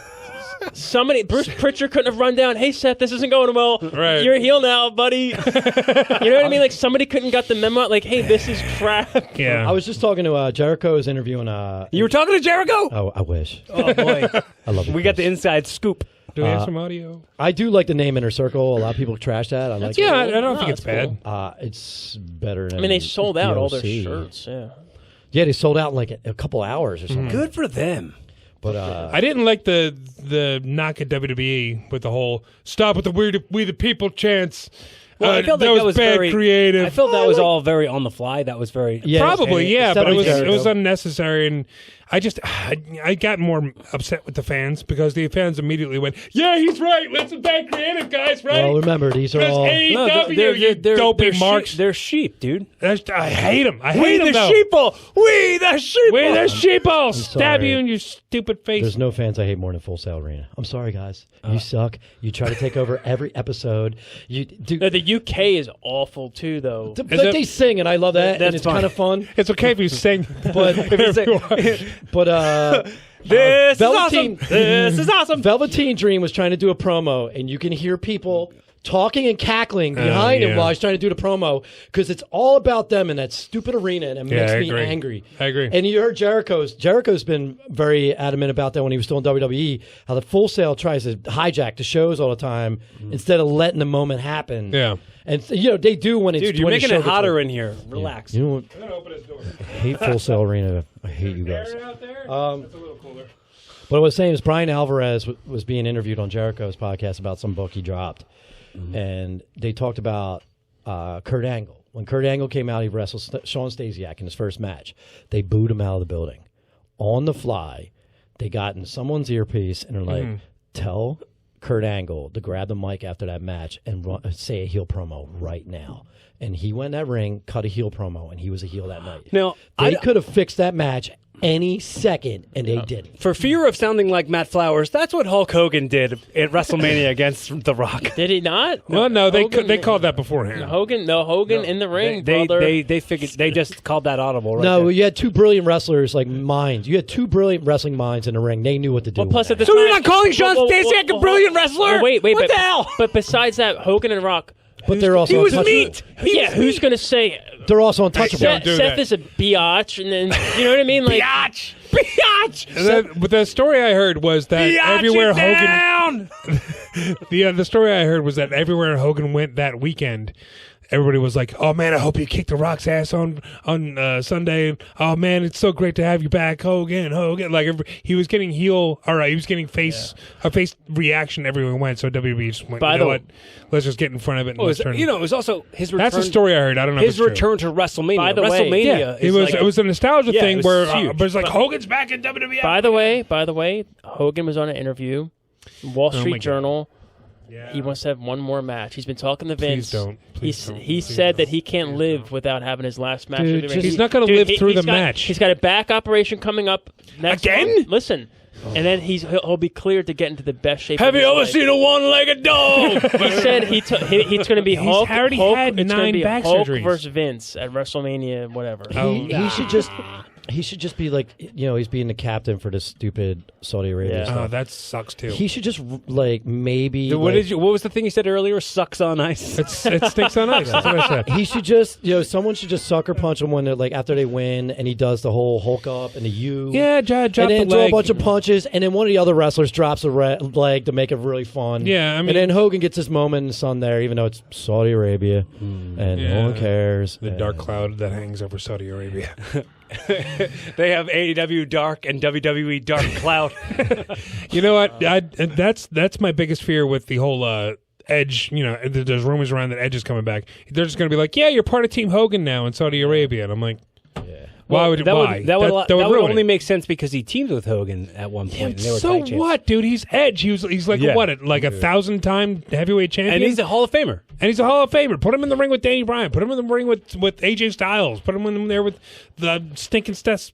Somebody, Bruce Pritchard couldn't have run down. Hey Seth, this isn't going well. Right. You're a heel now, buddy. You know what I mean? Like somebody couldn't got the memo. Like, hey, this is crap. Yeah. I was just talking to Jericho's interviewing. You were talking to Jericho? Oh, I wish. Oh boy, I love it. we got the inside scoop. Do we have some audio? I do like the name Inner Circle. A lot of people trash that. I like Yeah, I it. don't think it's bad. It's better than I mean, they sold out all their DOC. shirts. Yeah. Yeah, they sold out in like a couple hours or something. Good for them. But I didn't like the knock at WWE with the whole "stop with the we the people" chants. Well, I felt that like was that was bad very creative. I felt that was all very on the fly. That was very yeah, Probably, yeah, but Except it was Jericho. unnecessary, and I got more upset with the fans because the fans immediately went, "Yeah, he's right. Let's be bad creative, guys, right?" Well, remember these are Because all. AEW, you dopey marks. They're sheep, dude. I hate them. I We hate them, the though. sheeple. We the sheeple. We the sheeple. Stab sorry. you in your stupid face. There's no fans I hate more than Full Sail Arena. I'm sorry, guys. You suck. You try to take over every episode. You do. No, the UK is awful too, though. But it- they sing, and I love that, and That's it's fine. kind of fun. It's okay if you sing. But This is Velveteen, awesome. This is awesome. Velveteen Dream was trying to do a promo, and you can hear people talking and cackling behind him yeah. while he's trying to do the promo because it's all about them in that stupid arena, and it makes I me agree. angry. I agree. And you heard Jericho's been very adamant about that when he was still in WWE, how the Full Sail tries to hijack the shows all the time instead of letting the moment happen. Yeah. And they do when it's Dude, you're when the making show it gets hotter over. in here. Relax. You know what? I'm gonna open his door. I hate Full Sail Arena. I hate you guys. Out there? That's a little cooler. What I was saying is Brian Alvarez was being interviewed on Jericho's podcast about some book he dropped. And they talked about Kurt Angle. When Kurt Angle came out, he wrestled Sean Stasiak in his first match. They booed him out of the building. On the fly, they got in someone's earpiece and they're like, tell Kurt Angle to grab the mic after that match and say a heel promo right now. And he went in that ring, cut a heel promo, and he was a heel that night. Now, They could have fixed that match any second, and they didn't. For fear of sounding like Matt Flowers, that's what Hulk Hogan did at WrestleMania against The Rock. Did he not? Well, no, Hogan- they called that beforehand. Hogan in the ring, They brother. figured they just called that audible. Right No, there. you had two brilliant wrestlers, like minds. You had two brilliant wrestling minds in the ring. They knew what to do. Well, plus with at the that. So you're time- not calling Sean Whoa, whoa, Stasiak whoa, a brilliant whoa. wrestler? Oh, wait, what but the hell? But besides that, Hogan and Rock. But they're also He was untouchable. meat. He was Who's meat. going to say They're also untouchable. Don't do Seth that. is a biatch, and then you know what I mean? Like, Biatch. Biatch. But the story I heard was that Biatch everywhere it Hogan, down. the story I heard was that everywhere Hogan went that weekend, everybody was like, "Oh man, I hope you kicked the Rock's ass on Sunday. Oh man, it's so great to have you back, Hogan." Like he was getting heel. All right, he was getting a face reaction everywhere he went. So WWE just went, By you the know way- what? Let's just get in front of it. And Well, let's turn. it was also his return. That's the story I heard. I don't know. if His it's true. return to WrestleMania. By the way- WrestleMania. Yeah, is it was a nostalgia Yeah, it thing was where huge. but it's like Hogan's back in WWE. by the way, Hogan was on an interview, Wall Street my God. Journal. Yeah. He wants to have one more match. He's been talking to Vince. Please don't. He said that he can't live without having his last match. Dude, with the He's not going to live through the match. He's got a back operation coming up next Again? month. Listen. And then he'll be cleared to get into the best shape. Have you ever seen a one-legged dog? He said he's going to be Hulk. already had it's gonna 9 be back Hulk surgeries. versus Vince at WrestleMania, whatever. He should just be like, he's being the captain for this stupid Saudi Arabia Yeah. stuff. Oh, that sucks too. He should just like maybe. What was the thing you said earlier? Sucks on ice. it stinks on ice. That's what I said. He should just, someone should just sucker punch him when they're like after they win, and he does the whole Hulk up and the U. Yeah, drop and then the throw leg. a bunch of punches, and then one of the other wrestlers drops a leg to make it really fun. Yeah, I mean- and then Hogan gets his moment in the sun there, even though it's Saudi Arabia, and no one cares. The dark cloud that hangs over Saudi Arabia. They have AEW Dark and WWE Dark Cloud. You know what? That's my biggest fear with the whole Edge. There's rumors around that Edge is coming back. They're just going to be like, "Yeah, you're part of Team Hogan now in Saudi Arabia," and I'm like, Why would that why? would that would ruin only it. make sense because he teamed with Hogan at one point. and they were So tag champs. what, dude? He's Edge. He's like Yeah. what? Like a 1,000-time heavyweight champion, And he's a Hall of Famer. And he's a Hall of Famer. Put him in the ring with Danny Bryan. Put him in the ring with AJ Styles. Put him in there with the stinking Seth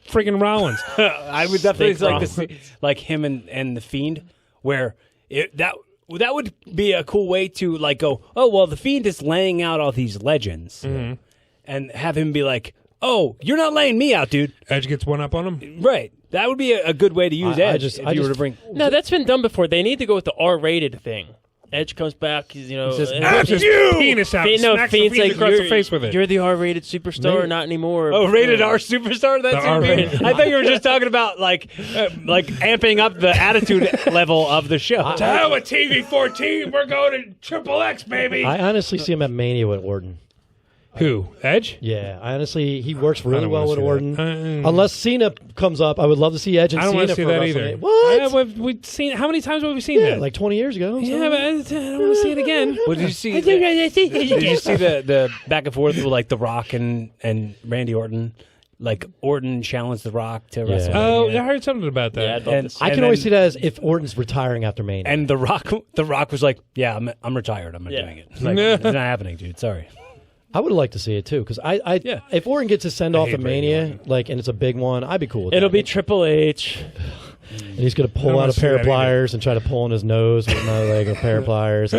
friggin' Rollins. I would definitely Snake like to see like him and the Fiend, where that would be a cool way to like go. Oh well, the Fiend is laying out all these legends, and have him be like, "Oh, you're not laying me out, dude." Edge gets one up on him. Right. That would be a good way to use Edge if you were to bring. No, that's been done before. They need to go with the R-rated thing. Edge comes back. He's Whips his penis out. Smacks the Fiend's Fiend like across the face with it. You're the R-rated superstar, not anymore. Oh, rated R superstar. That's The R-rated. I thought you were just talking about like amping up the attitude level of the show. To hell with TV 14. We're going to Triple X, baby. I honestly see him at Mania with Orton. Who? Edge? Yeah, honestly, he works really don't well wanna with see that. Orton. Unless Cena comes up, I would love to see Edge and I don't want Cena to see for that WrestleMania. either. What? We've seen. How many times have we seen Yeah, that? like 20 years ago. Yeah, but I don't want to see it again. Well, did you see? Did you see the back and forth with like The Rock and Randy Orton? Like Orton challenged The Rock to WrestleMania. Oh, I heard something about that. Yeah, I'd love And- to see I and can always then- see that as if Orton's retiring after Mania. And The Rock was like, "Yeah, I'm retired. I'm not doing it. Like, it's not happening, dude. Sorry." I would like to see it too, because if Orton gets his send off hate at Randy Mania, and it's a big one, I'd be cool with It'll that. be Triple H. And he's going to pull I don't out wanna a pair see of that either. pliers and try to pull on his nose with another leg of a pair of pliers.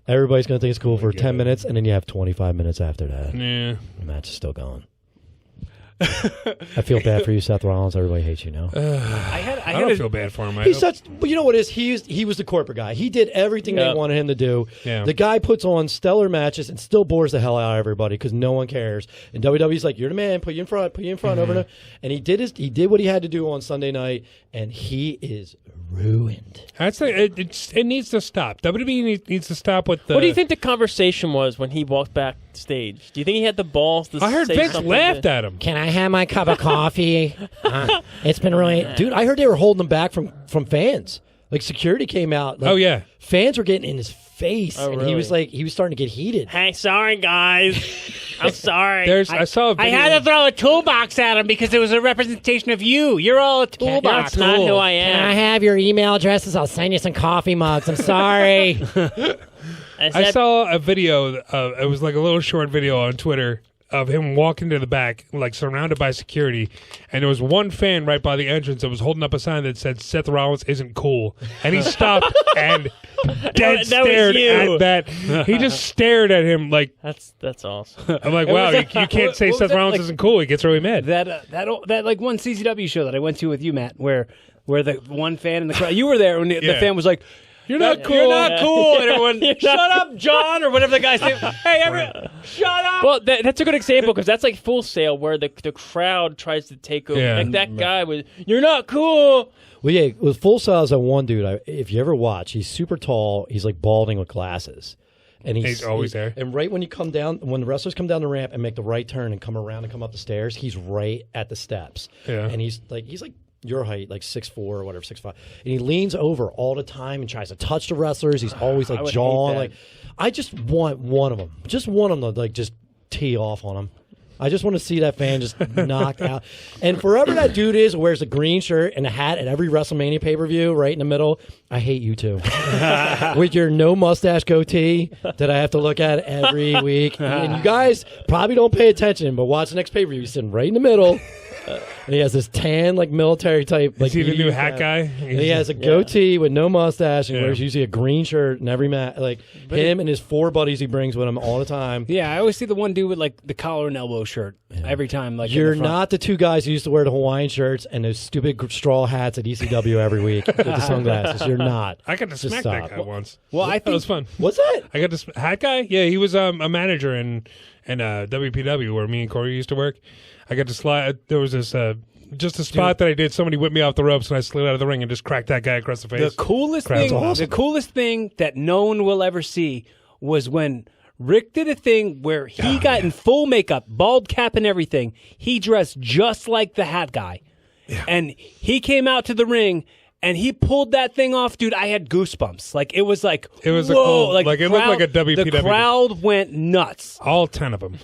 Everybody's going to think it's cool for 10 minutes, and then you have 25 minutes after that. Yeah. The match is still going. I feel bad for you, Seth Rollins. Everybody hates you now. I don't feel bad for him. He's but you know what it is? He was the corporate guy. He did everything they wanted him to do. Yeah. The guy puts on stellar matches and still bores the hell out of everybody because no one cares. And WWE's like, you're the man. Put you in front. Over there. And he did what he had to do on Sunday night, and he is ruined. It needs to stop. WWE needs to stop with the. What do you think the conversation was when he walked backstage? Do you think he had the balls to I heard say Vince something laughed at him. Can I have my cup of coffee? It's been really... Dude, I heard they were holding him back from fans. Like, security came out. Like, Oh, yeah. Fans were getting in his face. Oh, and he was really? like... He was starting to get heated. Hey, sorry, guys. I'm sorry. I saw a video. I had to throw a toolbox at him because it was a representation of you. You're all a toolbox. That's not who I am. Can I have your email addresses? I'll send you some coffee mugs. I'm sorry. I saw a video. It was like a little short video on Twitter of him walking to the back, like surrounded by security, and there was one fan right by the entrance that was holding up a sign that said "Seth Rollins isn't cool," and he stopped and dead That was stared you. at that. He just stared at him like. That's awesome. I'm like, wow, you can't say what was Seth that, Rollins like- isn't cool. He gets really mad. That like one CZW show that I went to with you, Matt, where the one fan in the crowd, you were there, and the Yeah. fan was like, You're not cool. You're not cool. And everyone, shut up, John, or whatever the guy said. Hey, shut up. Well, that's a good example because that's like Full Sail where the crowd tries to take over. Yeah. Like that guy was, you're not cool. Well, yeah, with Full Sail is that one dude. If you ever watch, he's super tall. He's like balding with glasses. And He's always there. And right when you come down, when the wrestlers come down the ramp and make the right turn and come around and come up the stairs, he's right at the steps. Yeah. And he's like your height, like 6'4" or whatever, 6'5", and he leans over all the time and tries to touch the wrestlers. He's always like would hate jawing. that. Like, I just want one of them, just one of them to like just tee off on him. I just want to see that fan just knocked out. And forever that dude is who wears a green shirt and a hat at every WrestleMania pay-per-view right in the middle, I hate you too. With your no mustache goatee that I have to look at every week. And you guys probably don't pay attention, but watch the next pay-per-view. He's sitting right in the middle. And he has this tan, like military type. Is he the new hat guy? And he has a goatee with no mustache and wears usually a green shirt in every match. Like him and his 4 buddies he brings with him all the time. Yeah, I always see the one dude with like the collar and elbow shirt every time. Like you're not the 2 guys who used to wear the Hawaiian shirts and those stupid straw hats at ECW every week with the sunglasses. You're not. I got to smack that guy once. Well, I think that was fun. What's that? I got this hat guy. Yeah, he was a manager in WPW where me and Corey used to work. I got to slide. There was this just a spot that I did. Somebody whipped me off the ropes, and I slid out of the ring and just cracked that guy across the face. The coolest thing that no one will ever see was when Rick did a thing where he got in full makeup, bald cap and everything. He dressed just like the hat guy, and he came out to the ring. And he pulled that thing off, dude. I had goosebumps. Like it was like it was whoa, it looked like a WPW. The crowd went nuts. All 10 of them.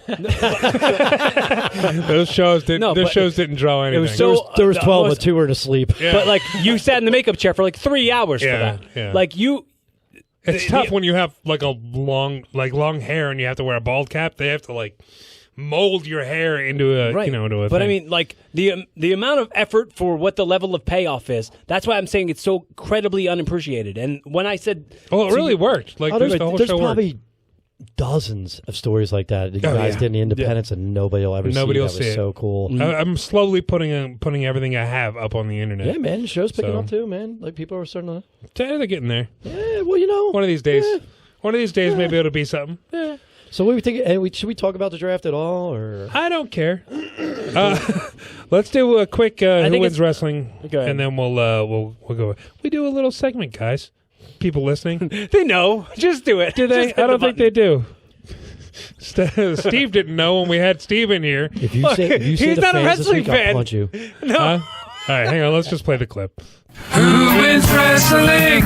Those shows didn't draw anything. It was there was 12, but 2 were asleep. Yeah. But like you sat in the makeup chair for like 3 hours for that. Yeah. Like you. It's tough when you have like long hair and you have to wear a bald cap. They have to like mold your hair into a into a But thing. I mean, like the amount of effort for what the level of payoff is. That's why I'm saying it's so incredibly unappreciated. And when I said, well, it really worked. Like there's the whole there's show probably worked. dozens of stories like that you guys did in the Independence, and nobody will ever see. Nobody will That was see it. so cool. I'm slowly putting everything I have up on the internet. Yeah, man, the show's picking up too, man. Like people are starting to. They're getting there. Yeah, well, you know, One of these days, maybe it'll be something. Yeah. So what do we think? Should we talk about the draft at all, or I don't care. Let's do a quick Who Wins Wrestling, Go and then we'll go. We do a little segment, guys. People listening, they know. Just do it. do they? I don't think they do. Steve didn't know when we had Steve in here. if you say he's the not a fans this wrestling week, I'll fan. punch you. No. All right, hang on. Let's just play the clip. Who wins wrestling?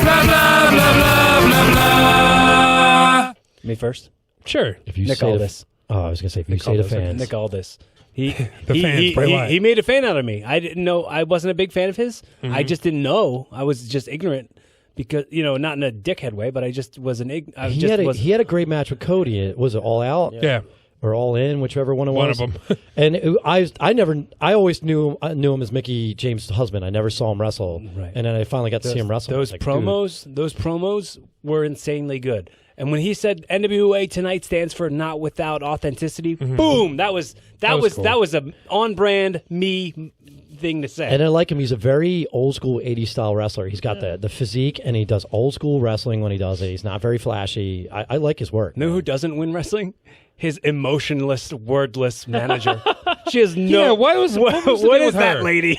Blah, blah, blah, blah, blah, blah. Me first. Sure. If you Nick say Aldis. I was gonna say if you say the fans. Nick Aldis. He The fans, Bray Wyatt. he made a fan out of me. I didn't know. I wasn't a big fan of his. Mm-hmm. I just didn't know. I was just ignorant because not in a dickhead way, but I just was an He had a great match with Cody. Was it All Out? Yeah. Or All In, whichever one it was. One of them. And I always knew him as Mickey James' husband. I never saw him wrestle. Right. And then I finally got to see him wrestle. Those promos were insanely good. And when he said NWA tonight stands for not without authenticity, boom! That was cool. a on brand me thing to say. And I like him. He's a very old school 80s style wrestler. He's got the physique, and he does old school wrestling when he does it. He's not very flashy. I like his work. Know who doesn't win wrestling? His emotionless, wordless manager. She has no. Yeah, what was the what deal is with that her? lady?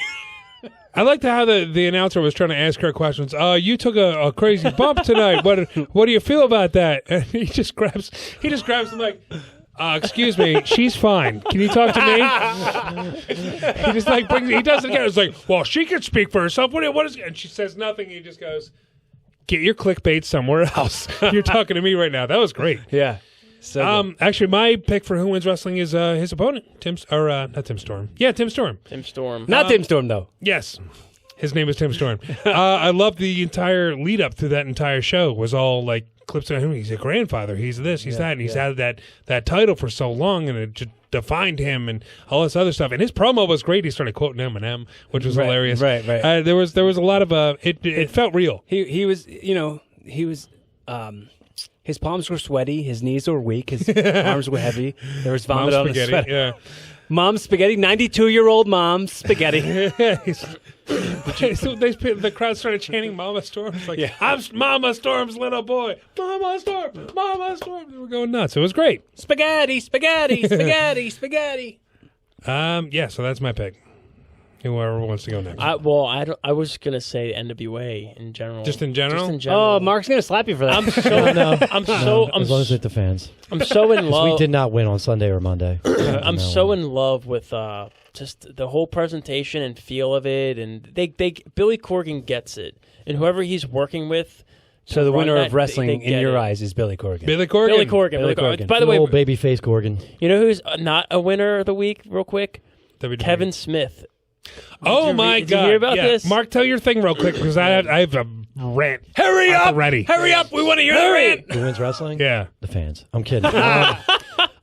I liked how the announcer was trying to ask her questions. You took a crazy bump tonight. What do you feel about that? And he just grabs him like, excuse me, she's fine. Can you talk to me? He just like he does it again. It's like, well, she can speak for herself. What is? And she says nothing. He just goes, get your clickbait somewhere else. You're talking to me right now. That was great. Yeah. So Actually, my pick for Who Wins Wrestling is his opponent, not Tim Storm. Yeah, Tim Storm. Tim Storm. not Tim Storm though. Yes. His name is Tim Storm. I love the entire lead up through that entire show was all like clips of him. He's a grandfather. He's this, he's that. And he's had that title for so long, and it just defined him and all this other stuff. And his promo was great. He started quoting Eminem, which was hilarious. Right. There was a lot of it felt real. He was his palms were sweaty, his knees were weak, his arms were heavy. There was vomit on his sweater. Yeah. Mom spaghetti, 92-year-old mom spaghetti. The crowd started chanting Mama Storm. It's like, I'm Mama Storm's little boy. Mama Storm, Mama Storm. They were going nuts. It was great. Spaghetti, spaghetti, spaghetti, spaghetti. Yeah, so that's my pick. Whoever wants to go next. I was gonna say NWA in general. Just in general? Just in general. Oh, Mark's gonna slap you for that. As long as it's the fans. I'm so in love. We did not win on Sunday or Monday. I'm so in love with just the whole presentation and feel of it, and Billy Corgan gets it, and whoever he's working with So the run winner that, of wrestling, they in get your it. eyes, is Billy Corgan. Billy Corgan. Billy Corgan. Billy Corgan. By the way, Old baby face Corgan. you know who's not a winner of the week? Real quick, WWE. Kevin Smith. Oh Did my you God! hear about this? Mark, tell your thing real quick because I have a rant. Hurry I'm up! ready. Hurry up! We want to hear the rant. Who wins wrestling? Yeah, The fans. I'm kidding.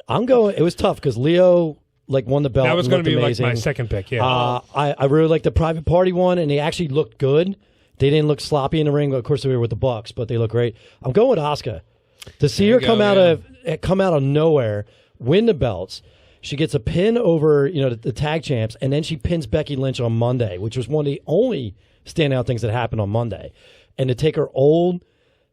I'm going. It was tough because Leo won the belt. that was going to be amazing. like my second pick. Yeah. I really liked the private party one, and they actually looked good. They didn't look sloppy in the ring. Of course, they were with the Bucks, but they look great. I'm going with Asuka. To see her come out of nowhere, win the belts. She gets a pin over the tag champs, and then she pins Becky Lynch on Monday, which was one of the only standout things that happened on Monday. And to take her old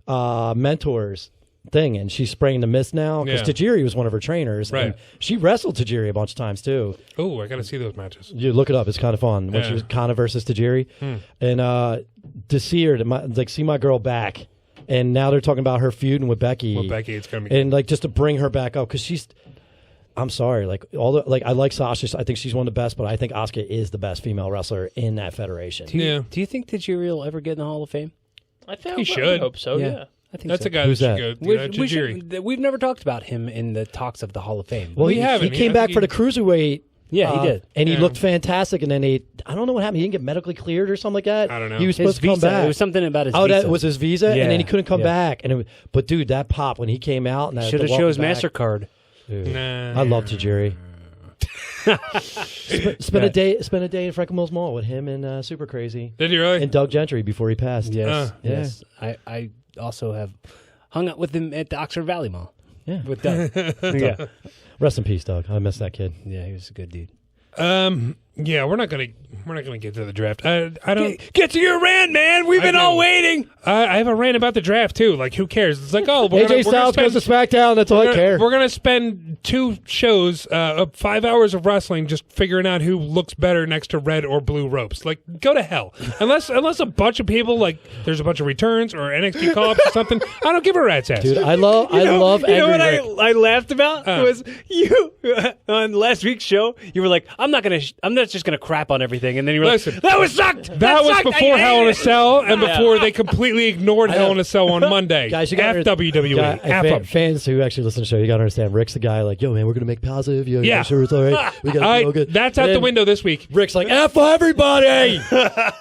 mentors thing, and she's spraying the mist now because Tajiri was one of her trainers, Right. and she wrestled Tajiri a bunch of times too. Oh, I got to see those matches. You look it up; it's kind of fun when she was Kana versus Tajiri, and to see her, see my girl back, and now they're talking about her feuding with Becky. Well, Becky, it's gonna be and just to bring her back up because she's. I'm sorry, I like Sasha. I think she's one of the best, but I think Asuka is the best female wrestler in that federation. Do you think Tajiri will ever get in the Hall of Fame? I think He I should. hope so. Yeah. I think That's so. a guy Who's that that? should go. Tajiri. We've never talked about him in the talks of the Hall of Fame. Well, We he haven't. came I back think for the cruiserweight. Yeah, he did. and he looked fantastic. And then I don't know what happened. He didn't get medically cleared or something like that. I don't know. He was His supposed to come visa. back. It was something about his Oh, visa. that was his visa, and Yeah, then he couldn't come yeah. back. But dude, that pop when he came out, and Should have chose MasterCard. Nah. I love Tajiri. Spent a day in Franklin Mills Mall with him and Super Crazy Did you really? and Doug Gentry before he passed. Yes, Yeah. yes. I also have hung out with him at the Oxford Valley Mall. Yeah. With Doug. yeah, Rest in peace, Doug. I miss that kid. yeah, he was a good dude. Yeah, we're not gonna get to the draft. I don't. Get to your rant, man. We've been all waiting. I have a rant about the draft too. Like, who cares? It's like, oh, we're AJ Styles goes to SmackDown. That's all I care. We're gonna spend 2 shows, 5 hours of wrestling, just figuring out who looks better next to red or blue ropes. Like, go to hell. Unless a bunch of people, like, there's a bunch of returns or NXT call-ups or something. I don't give a rat's ass. Dude, I love You know Angry what Rick. I laughed about was you on last week's show. You were like, I'm not just gonna crap on everything, and then you were Listen, like, that was sucked. That was sucked. before I Hell in hated a it." Cell and before they completely ignored Hell in a Cell on Monday. Guys, you got WWE. F 'em. fans who actually listen to the show, you got to understand. Rick's the guy like, yo, man, we're going to make positive. Yo, Yeah. sure it's all right. We got to feel good. That's And out the then window this week. Rick's like, F everybody.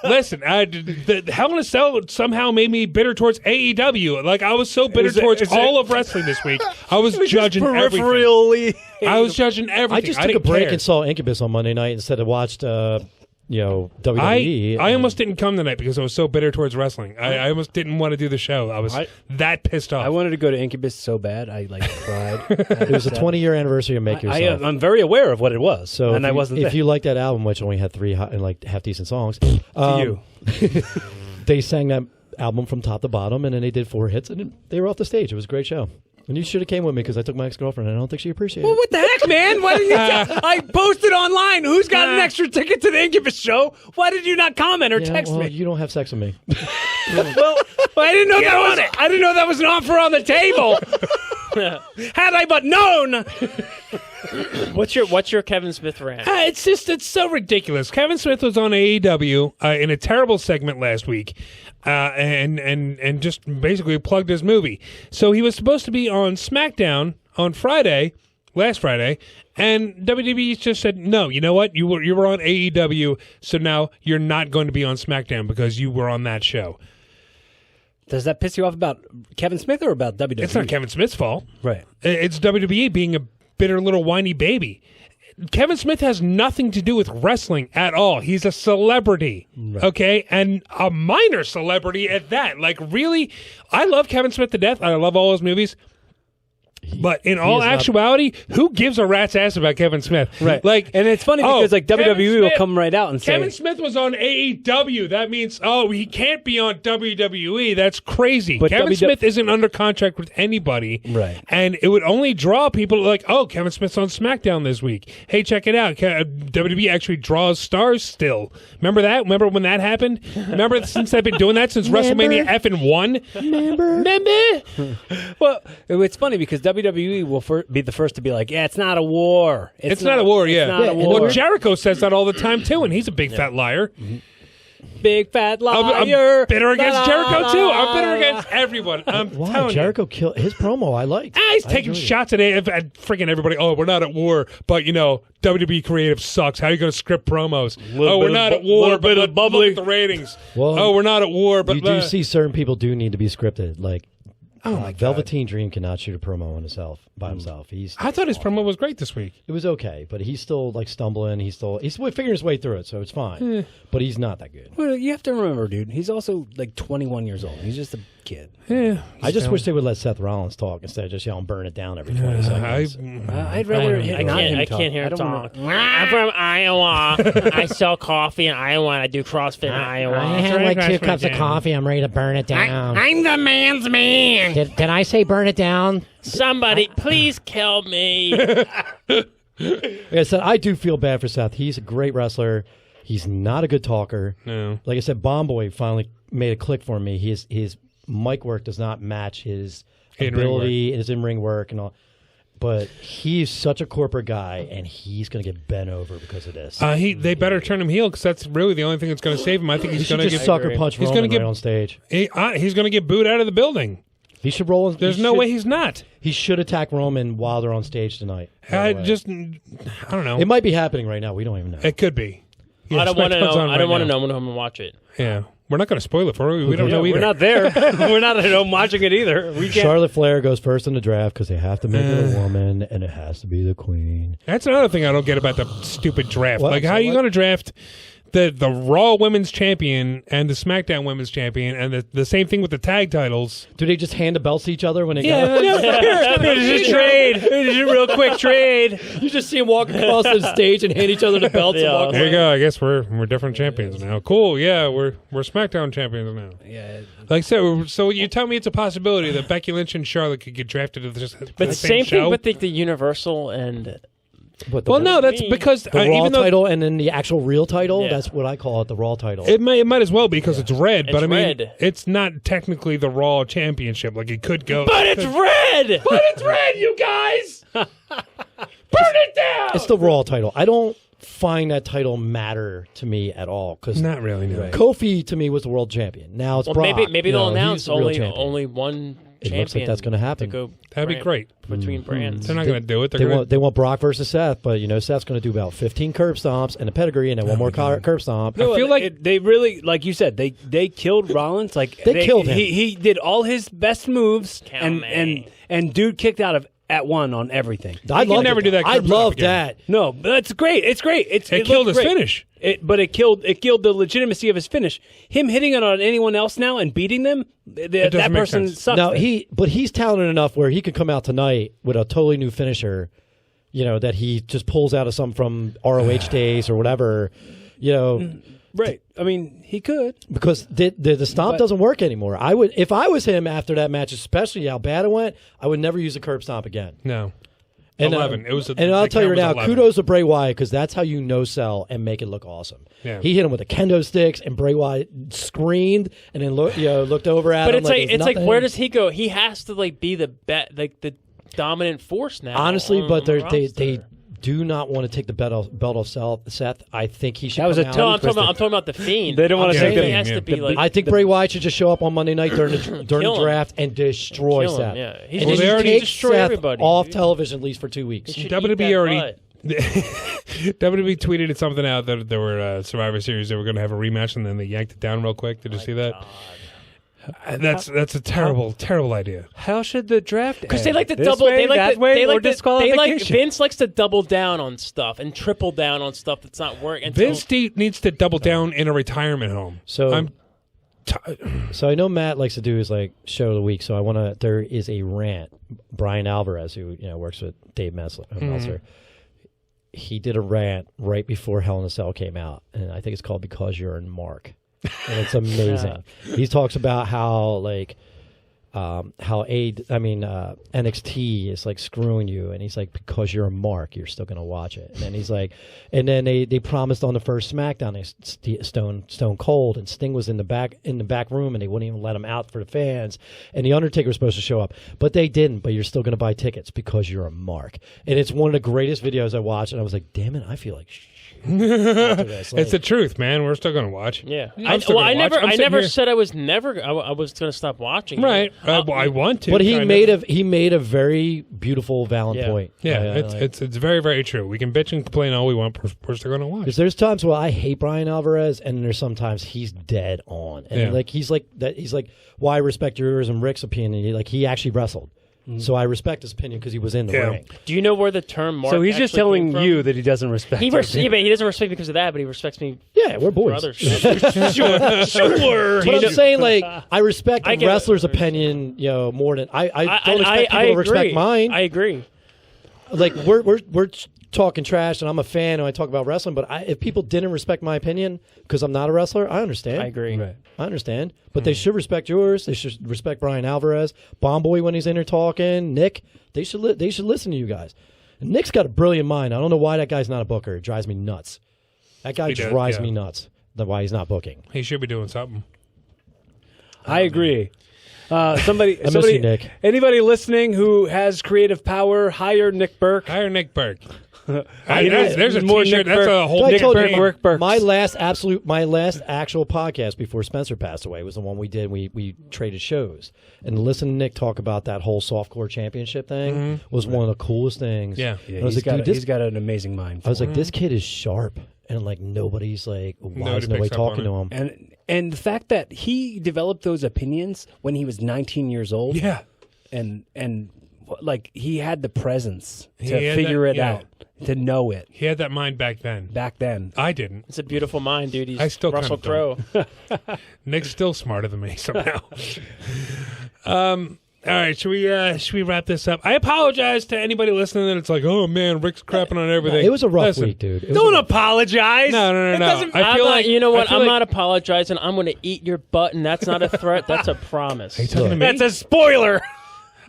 Listen, the Hell in a Cell somehow made me bitter towards AEW. Like, I was so bitter towards all of wrestling this week. I was judging everything. Peripherally. I was judging everything. I just took a didn't break care. and saw Incubus on Monday night instead of watched, WWE. I almost didn't come tonight because I was so bitter towards wrestling. I almost didn't want to do the show. I was that pissed off. I wanted to go to Incubus so bad. I cried. It was a 20-year anniversary of Make Yourself. I'm very aware of what it was. So and I wasn't if there. you like that album, which only had 3 half decent songs, you. they sang that album from top to bottom, and then they did 4 hits, and they were off the stage. It was a great show. And you should have came with me because I took my ex-girlfriend, and I don't think she appreciated Well, it. what the heck, man? Why didn't you? I posted online. Who's got an extra ticket to the Incubus show? Why did you not comment or text me? You don't have sex with me. Well, I didn't know I didn't know that was an offer on the table. Had I but known. What's your Kevin Smith rant? It's so ridiculous. Kevin Smith was on AEW in a terrible segment last week, and just basically plugged his movie. So he was supposed to be on SmackDown on last Friday, and WWE just said, no, you know what? You were on AEW, so now you're not going to be on SmackDown because you were on that show. Does that piss you off about Kevin Smith or about WWE? It's not Kevin Smith's fault. Right. It's WWE being a bitter little whiny baby. Kevin Smith has nothing to do with wrestling at all. He's a celebrity, okay? And a minor celebrity at that. Like, really, I love Kevin Smith to death. I love all his movies. But in all actuality, who gives a rat's ass about Kevin Smith? Right. Like, and it's funny because like Kevin WWE will Smith- come right out and say Kevin Smith was on AEW. That means, he can't be on WWE. That's crazy. But Kevin Smith isn't under contract with anybody. Right. And it would only draw people like, Kevin Smith's on SmackDown this week. Hey, check it out. WWE actually draws stars still. Remember that? Remember when that happened? Remember since they've been doing that since WrestleMania effing 1? Remember? Well, it's funny because WWE will be the first to be like, yeah, it's not a war. It's not a war, yeah. It's not a war. Well, Jericho says that all the time, too, and he's a big fat liar. big fat liar. I'm bitter against Jericho too. I'm bitter against everyone. I'm Why? telling Jericho killed his promo. I liked. He's taking shots at freaking everybody. Oh, we're not at war, but WWE creative sucks. How are you going to script promos? We're not at war, but look at the ratings. Well, we're not at war, but you do see certain people do need to be scripted. Like, Velveteen Dream cannot shoot a promo on himself by himself. I thought his promo was great this week. It was okay, but he's still like stumbling. He's figuring his way through it, so it's fine. But he's not that good. Well, you have to remember, dude. He's also like 21 years old. He's just a kid. Yeah, I just wish they would let Seth Rollins talk instead of just yelling "burn it down" every 20 seconds. I'd rather I can't hear him talk. I'm from Iowa. I sell coffee in Iowa. And I do CrossFit in Iowa. I had like 2 cups of coffee. I'm ready to burn it down. I'm the man's man. Did I say burn it down? Somebody, please kill me. Like I said, I do feel bad for Seth. He's a great wrestler. He's not a good talker. No. Like I said, Bomb Boy finally made a click for me. His mic work does not match his ability, his in-ring work, and all. But he's such a corporate guy, and he's going to get bent over because of this. They better turn him heel because that's really the only thing that's going to save him. I think he's going to just sucker punch Roman right on stage. He's going to get booed out of the building. He should roll. There's no way he's not. He should attack Roman while they're on stage tonight. I don't know. It might be happening right now. We don't even know. It could be. I don't want to know. I don't want to know. I'm going to home and watch it. Yeah. We're not going to spoil it for you. We don't know either. We're not there. We're not at home watching it either. We can't. Charlotte Flair goes first in the draft because they have to make it a woman, and it has to be the queen. That's another thing I don't get about the stupid draft. Like, how are you going to draft the Raw Women's Champion and the SmackDown Women's Champion, and the same thing with the tag titles? Do they just hand the belts to each other when they go? Just trade. Just a real quick trade. You just see them walk across the stage and hand each other the belts. And walk there you go. I guess we're different champions now. Cool. Yeah, we're SmackDown champions now. Yeah. Like so you tell me it's a possibility that Becky Lynch and Charlotte could get drafted to the same thing with the Universal and. No, that's because the Raw title and then the actual real title. Yeah. That's what I call it, the Raw title. It might as well be because it's red, but I mean, red. It's not technically the Raw Championship. Like it could go, but it's red. But it's red, you guys. Burn it down. It's the Raw title. I don't find that title matter to me at all because not really. No. Kofi to me was the world champion. Now it's Brock. Maybe they'll announce only one. It looks like that's going to happen. That'd be great. Between brands. They're not going to do it. They want Brock versus Seth, but Seth's going to do about 15 curb stomps and a pedigree and then one more curb stomp. No, I feel like they really, like you said, they killed Rollins. Like they killed him. He did all his best moves, and dude kicked out of at one on everything. I love that. No, but that's great. It's great. It killed his finish. But it killed the legitimacy of his finish. Him hitting it on anyone else now and beating them, that person sucks. No, he's talented enough where he could come out tonight with a totally new finisher, that he just pulls out of something from ROH days or whatever, Right. I mean, he could. Because the stomp doesn't work anymore. I would, if I was him after that match, especially how bad it went, I would never use a curb stomp again. No. And, 11. It was. And I'll tell you right now, 11. kudos to Bray Wyatt because that's how you no-sell and make it look awesome. Yeah. He hit him with the kendo sticks, and Bray Wyatt screamed and then looked over at him. But it's like where does he go? He has to be the the dominant force now. Honestly, but they do not want to take the belt off Seth. I think he should. That was I'm talking about the Fiend. They don't want to take he has to be I think Bray Wyatt should just show up on Monday night during the draft and destroy Seth. Yeah. They already destroy Seth everybody off television at least for 2 weeks. WWE already. WWE tweeted something out that there were Survivor Series. They were going to have a rematch, and then they yanked it down real quick. Did you see that? That's a terrible idea. How should the draft? Because they like to double. Vince likes to double down on stuff and triple down on stuff that's not working. Vince needs to double down in a retirement home. So I know Matt likes to do his show of the week. So I want to. There is a rant. Brian Alvarez, who works with Dave Meltzer. He did a rant right before Hell in a Cell came out, and I think it's called "Because You're in Mark." And it's amazing. He talks about how how NXT is like screwing you, and he's like, because you're a mark, you're still gonna watch it. And then he's like, and then they promised on the first SmackDown, Stone Cold and Sting was in the back room, and they wouldn't even let him out for the fans. And the Undertaker was supposed to show up, but they didn't. But you're still gonna buy tickets because you're a mark. And it's one of the greatest videos I watched, and I was like, damn it, I feel like. It's the truth, man. We're still gonna watch. Yeah, I'm still gonna watch. I never here. said I was never. I was going to stop watching. Right. It. I want to. But he made a very beautiful, valid point. Yeah, it's very, very true. We can bitch and complain all we want. We're still gonna watch. Because there's times where I hate Brian Alvarez, and there's sometimes he's dead on, and he's like that. He's like, well, I respect yours and Rick's opinion. He actually wrestled. So I respect his opinion because he was in the ring. Do you know where the term mark? So he's just telling you that he doesn't respect. He doesn't respect me because of that, but he respects me. Yeah, we're boys. For other stuff. Sure. But I'm saying, like, I respect a wrestler's opinion, more than I don't expect people to respect mine. I agree. Like we're talking trash, and I'm a fan, and I talk about wrestling. But if people didn't respect my opinion because I'm not a wrestler, I understand. I agree. Right. I understand. But they should respect yours. They should respect Brian Alvarez, Bomboy when he's in there talking. Nick, they should listen to you guys. And Nick's got a brilliant mind. I don't know why that guy's not a booker. It drives me nuts. That guy drives me nuts. That's why he's not booking. He should be doing something. I agree. Somebody, miss you, Nick. Anybody listening who has creative power, hire Nick Berk. Hire Nick Berk. There's a T-shirt. That's a whole Nick Berk. My last actual podcast before Spencer passed away was the one we did. We traded shows, and listen to Nick talk about that whole softcore championship thing was one of the coolest things. Yeah, I was like, he's got an amazing mind. I was like, this kid is sharp, and like nobody's like, why is nobody picks up on talking to him? And the fact that he developed those opinions when he was 19 years old. Yeah, and like he had the presence to He had figure that- it yeah. out, to know it he had that mind back then. I didn't. It's a beautiful mind, dude. He's I still kind Russell of Crowe. Nick's still smarter than me somehow. All right, should we wrap this up? I apologize to anybody listening that it's like, oh man, Rick's crapping on everything. It was a rough Listen, week, dude. It was Don't a- apologize. No. I feel like you know what? I feel I'm like- not apologizing. I'm going to eat your butt, and that's not a threat. That's a promise. Are you talking to me? That's a spoiler.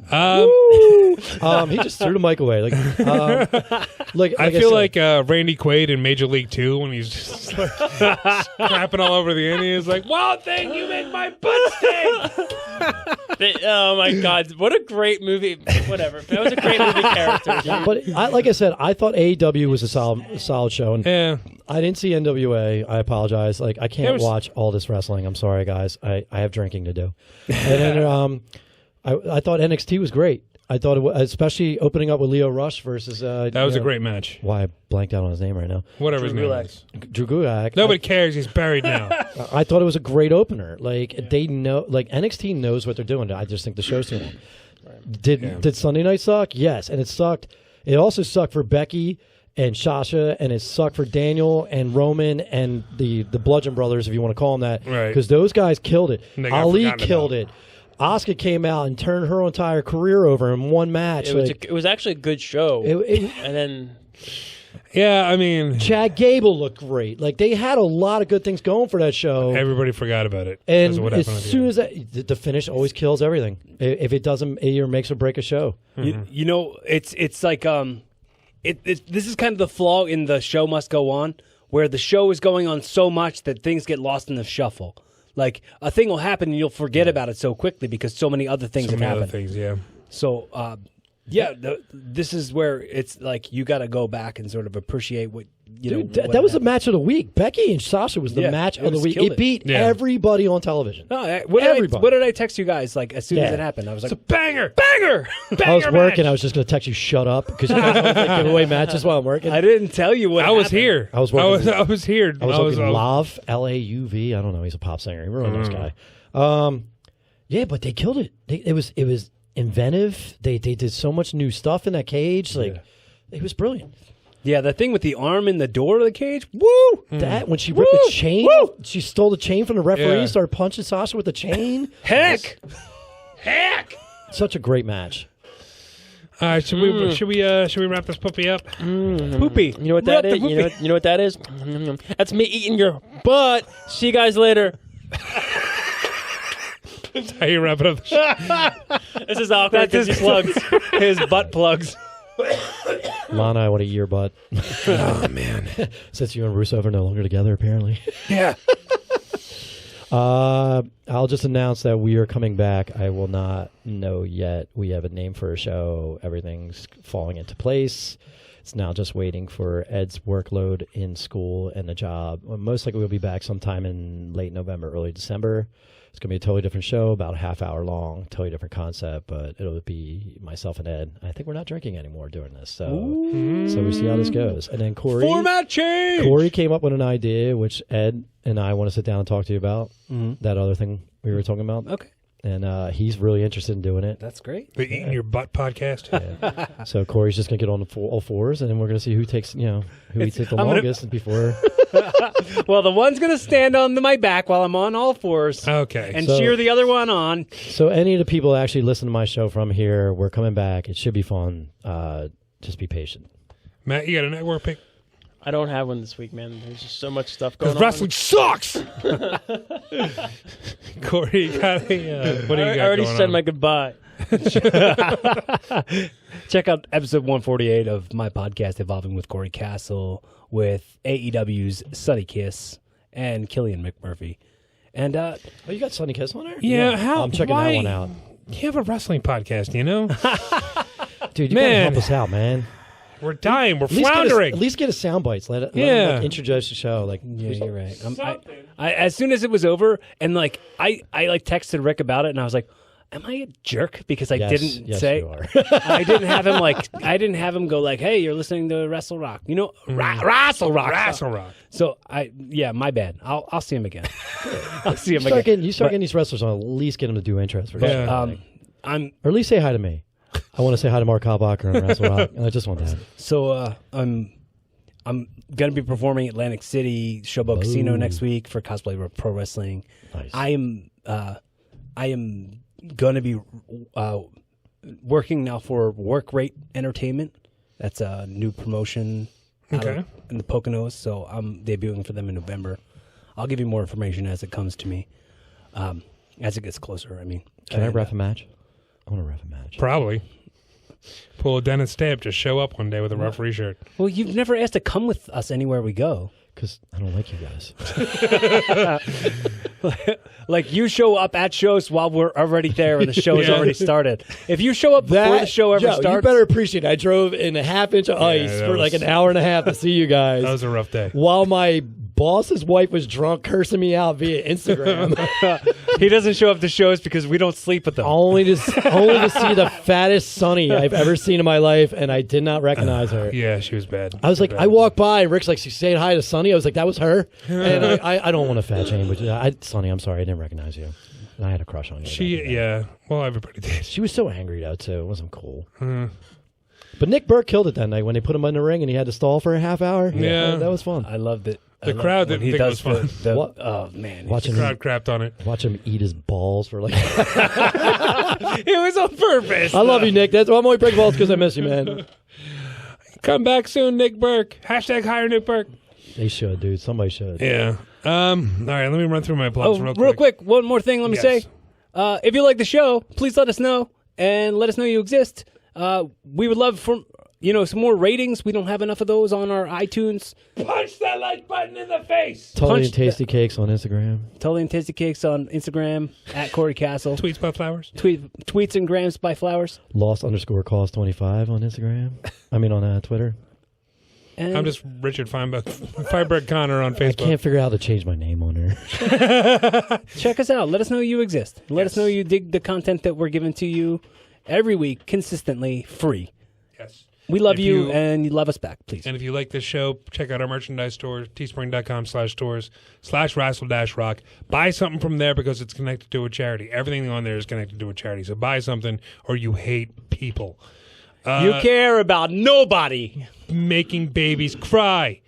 he just threw the mic away. I feel like Randy Quaid in Major League 2 when he's just like, crapping all over the Indians. Like, "Wild thing, you make my butt stink." Oh my God! What a great movie. Whatever. That was a great movie character. Dude. But like I said, I thought AEW was a solid show, and Yeah, I didn't see NWA. I apologize. Like I can't watch all this wrestling. I'm sorry, guys. I have drinking to do. And then I thought NXT was great. I thought, especially opening up with Leo Rush versus. that was a great match. Why I blanked out on his name right now. Whatever his name is. Drew Gulak. Nobody cares. He's buried now. I thought it was a great opener. Like they know, like NXT knows what they're doing. I just think the show's too long. Did Sunday night suck? Yes, and it sucked. It also sucked for Becky and Sasha, and it sucked for Daniel and Roman and the Bludgeon Brothers, if you want to call them that, Right. because those guys killed it. And they got Ali forgotten killed about. it. Asuka came out and turned her entire career over in one match. It was actually a good show. And then Yeah, I mean, Chad Gable looked great. Like they had a lot of good things going for that show. everybody forgot about it. And because of what as happened at the soon end. as the finish always kills everything. If it doesn't, it either makes or break a show. You know, it's like this is kind of the flaw in the show must go on, where the show is going on so much that things get lost in the shuffle. Like a thing will happen and you'll forget about it so quickly because so many other things have Some other happened. things, yeah. So this is where it's like you got to go back and sort of appreciate what you know. Dude, that was the match of the week. Becky and Sasha was the Yeah, match it of the was week. killed It beat Yeah. everybody on television. No, Everybody. what did I text you guys like as soon as Yeah. it happened? I was like, It's a banger. banger! I was working. I was just going to text you, shut up, because you guys always like, give away matches while I'm working. I didn't tell you what I was happened. here. I was working. I was here. I was looking Lauv, Lauv. I don't know. He's a pop singer. He really nice guy. Yeah, but they killed it. It was inventive. They did so much new stuff in that cage. Like it was brilliant. Yeah, the thing with the arm in the door of the cage. Woo! That when she ripped the chain, she stole the chain from the referee, Yeah. started punching Sasha with the chain. Heck! Such a great match. All right, should we wrap this puppy up? Poopy. you know what that is? You know what that is? That's me eating your butt. See you guys later. That's how you wrap it up. This is awkward. That's his plugs. His butt plugs. Lana, I want to eat your butt. Oh, man. Since you and Russo are no longer together, apparently. Yeah. I'll just announce that we are coming back. I will not know yet. We have a name for a show. Everything's falling into place. It's now just waiting for Ed's workload in school and the job. Most likely we'll be back sometime in late November, early December. It's going to be a totally different show, about a half hour long, totally different concept, but it'll be myself and Ed. I think we're not drinking anymore during this, so we see how this goes. And then Corey. Format change! Corey came up with an idea, which Ed and I want to sit down and talk to you about, that other thing we were talking about. Okay. And he's really interested in doing it. That's great. The Eating Your Butt podcast. Yeah. So Corey's just going to get on all fours, and then we're going to see who takes, who eats it the longest before. Well, the one's going to stand on my back while I'm on all fours. Okay. And cheer the other one on. So any of the people that actually listen to my show from here, we're coming back. It should be fun. Just be patient. Matt, you got a network pick? I don't have one this week, man. There's just so much stuff going Because on. wrestling sucks! Corey, you got what do you got I already going said on? my goodbye. Check out episode 148 of my podcast, Evolving with Corey Castle, with AEW's Sunny Kiss and Killian McMurphy. And Oh, you got Sunny Kiss on there? Yeah, how? I'm checking why? that one out. You have a wrestling podcast, you know? Dude, you got to Man. help us out, man. We're dying. We're At least floundering. at least get a sound bites. Let Yeah. them, introduce the show. yeah, you're right. I as soon as it was over, and I texted Rick about it, and I was like, "Am I a jerk because I didn't yes, say?" you are. I didn't have him go like, "Hey, you're listening to Wrestle Rock," Rassle Rock. Rassle Rock. So my bad. I'll see him again. I'll see him You again. start getting these wrestlers on. At least get them to do intros for Yeah. sure. I'm Or at least say hi to me. I want to say hi to Mark Kalbacher and Wrestle Rock. I just want that. so I'm gonna be performing at Atlantic City Showboat Casino next week for Cosplay Pro Wrestling. Nice. I am gonna be working now for Work Rate Entertainment. That's a new promotion out Okay. in the Poconos. So I'm debuting for them in November. I'll give you more information as it comes to me, as it gets closer. I mean, Can I ref a match? I want to ref a match. Probably. Pull a Dennis Stamp. Just show up one day with a referee shirt. Well, you've never asked to come with us anywhere we go. Because I don't like you guys. Like you show up at shows while we're already there and the show has already started. If you show up before the show ever starts, you better appreciate it. I drove in a half-inch of ice that for was- like an hour and a half to see you guys. That was a rough day. While my boss's wife was drunk, cursing me out via Instagram. he doesn't show up to shows because we don't sleep with them. only to see the fattest Sunny I've ever seen in my life, and I did not recognize her. Yeah, she was bad. I was like, I walked by, and Rick's like, she's saying hi to Sunny. I was like, that was her. And I don't want to fat shame, but Sunny, I'm sorry, I didn't recognize you. And I had a crush on you. Yeah. Well, everybody did. She was so angry though too. It wasn't cool. But Nick Berk killed it that night when they put him in the ring and he had to stall for a half hour. Yeah. that was fun. I loved it. The crowd didn't think it was fun. Oh man, Watching The him, crowd crapped on it. watch him eat his balls for like. it was on purpose. I love you, Nick. That's why I'm only breaking balls because I miss you, man. Come back soon, Nick Berk. Hashtag hire Nick Berk. They should, dude. Somebody should. Yeah. All right, let me run through my plugs Real quick, one more thing. Let me Yes. say, if you like the show, please let us know and let us know you exist. We would love some more ratings. We don't have enough of those on our iTunes. Punch that like button in the face. Tully Punch and Tasty Cakes on Instagram. Tully and Tasty Cakes on Instagram at Corey Castle. Tweets about flowers. Tweets and grams by Flowers. Lost_cause25 on Instagram. I mean on Twitter. And I'm just Richard Feinberg Connor on I Facebook. can't figure out how to change my name on there. check us out. Let us know you exist. Let us know you dig the content that we're giving to you every week, consistently free. Yes. We love If you, and you love us back, please. And if you like this show, check out our merchandise store, teespring.com/stores/Rassle-Rock. Buy something from there because it's connected to a charity. Everything on there is connected to a charity. So buy something or you hate people. You care about nobody. Making babies cry.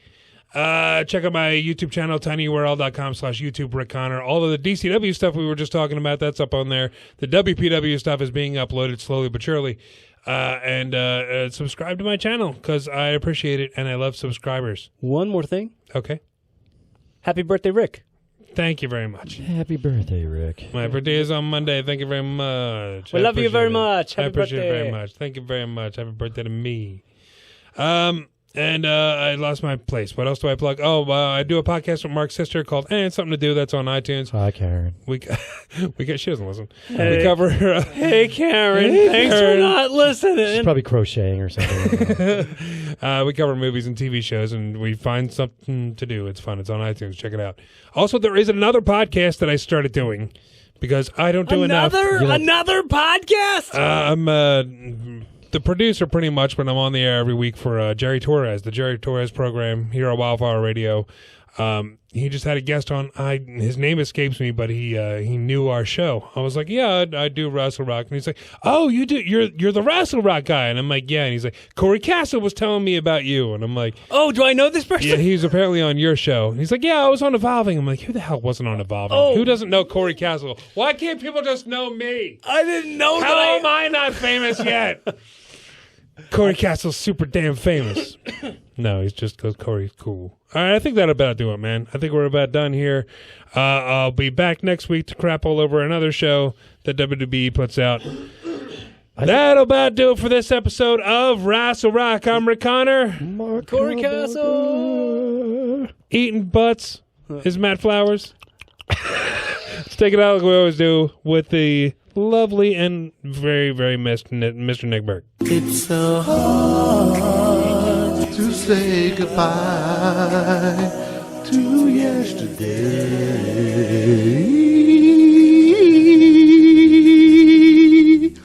Check out my YouTube channel, tinyurl.com/YouTube Rick Connor. All of the DCW stuff we were just talking about, that's up on there. The WPW stuff is being uploaded slowly but surely. And subscribe to my channel because I appreciate it and I love subscribers. One more thing. Okay. Happy birthday, Rick. Thank you very much. Happy birthday, Rick. My birthday is on Monday. Thank you very much. We love you very much. I Happy appreciate it birthday. very much. Thank you very much. Happy birthday to me. And I lost my place. What else do I plug? Oh, I do a podcast with Mark's sister called It's Something to Do. That's on iTunes. Hi, Karen. We she doesn't listen. Hey. We cover. Hey, Karen. Hey, Thanks Karen. for not listening. She's probably crocheting or something. We cover movies and TV shows, and we find something to do. It's fun. It's on iTunes. Check it out. Also, there is another podcast that I started doing because I don't do enough. Another podcast? I'm the producer pretty much, but I'm on the air every week for Jerry Torres, the Jerry Torres program here on Wildfire Radio. He just had a guest on. His name escapes me, but he knew our show. I was like, yeah, I do Rassle Rock, and he's like, oh, you do? You're the Rassle Rock guy, and I'm like, yeah, and he's like, Corey Castle was telling me about you, and I'm like, Oh, do I know this person? yeah, he's apparently on your show. And he's like, yeah, I was on Evolving. I'm like, who the hell wasn't on Evolving? Oh. Who doesn't know Corey Castle? Why can't people just know me? I didn't know How that. am I not famous yet? Corey Castle's super damn famous. No, he's just because Corey's cool. All right, I think that'll about do it, man. I think we're about done here. I'll be back next week to crap all over another show that WWE puts out. That'll about do it for this episode of Rassle Rock. I'm Rick Connor. Corey Castle. Eating butts is Matt Flowers. Let's take it out like we always do with the lovely and very, very missed Mr. Nick Berk. It's so hard to say goodbye to yesterday.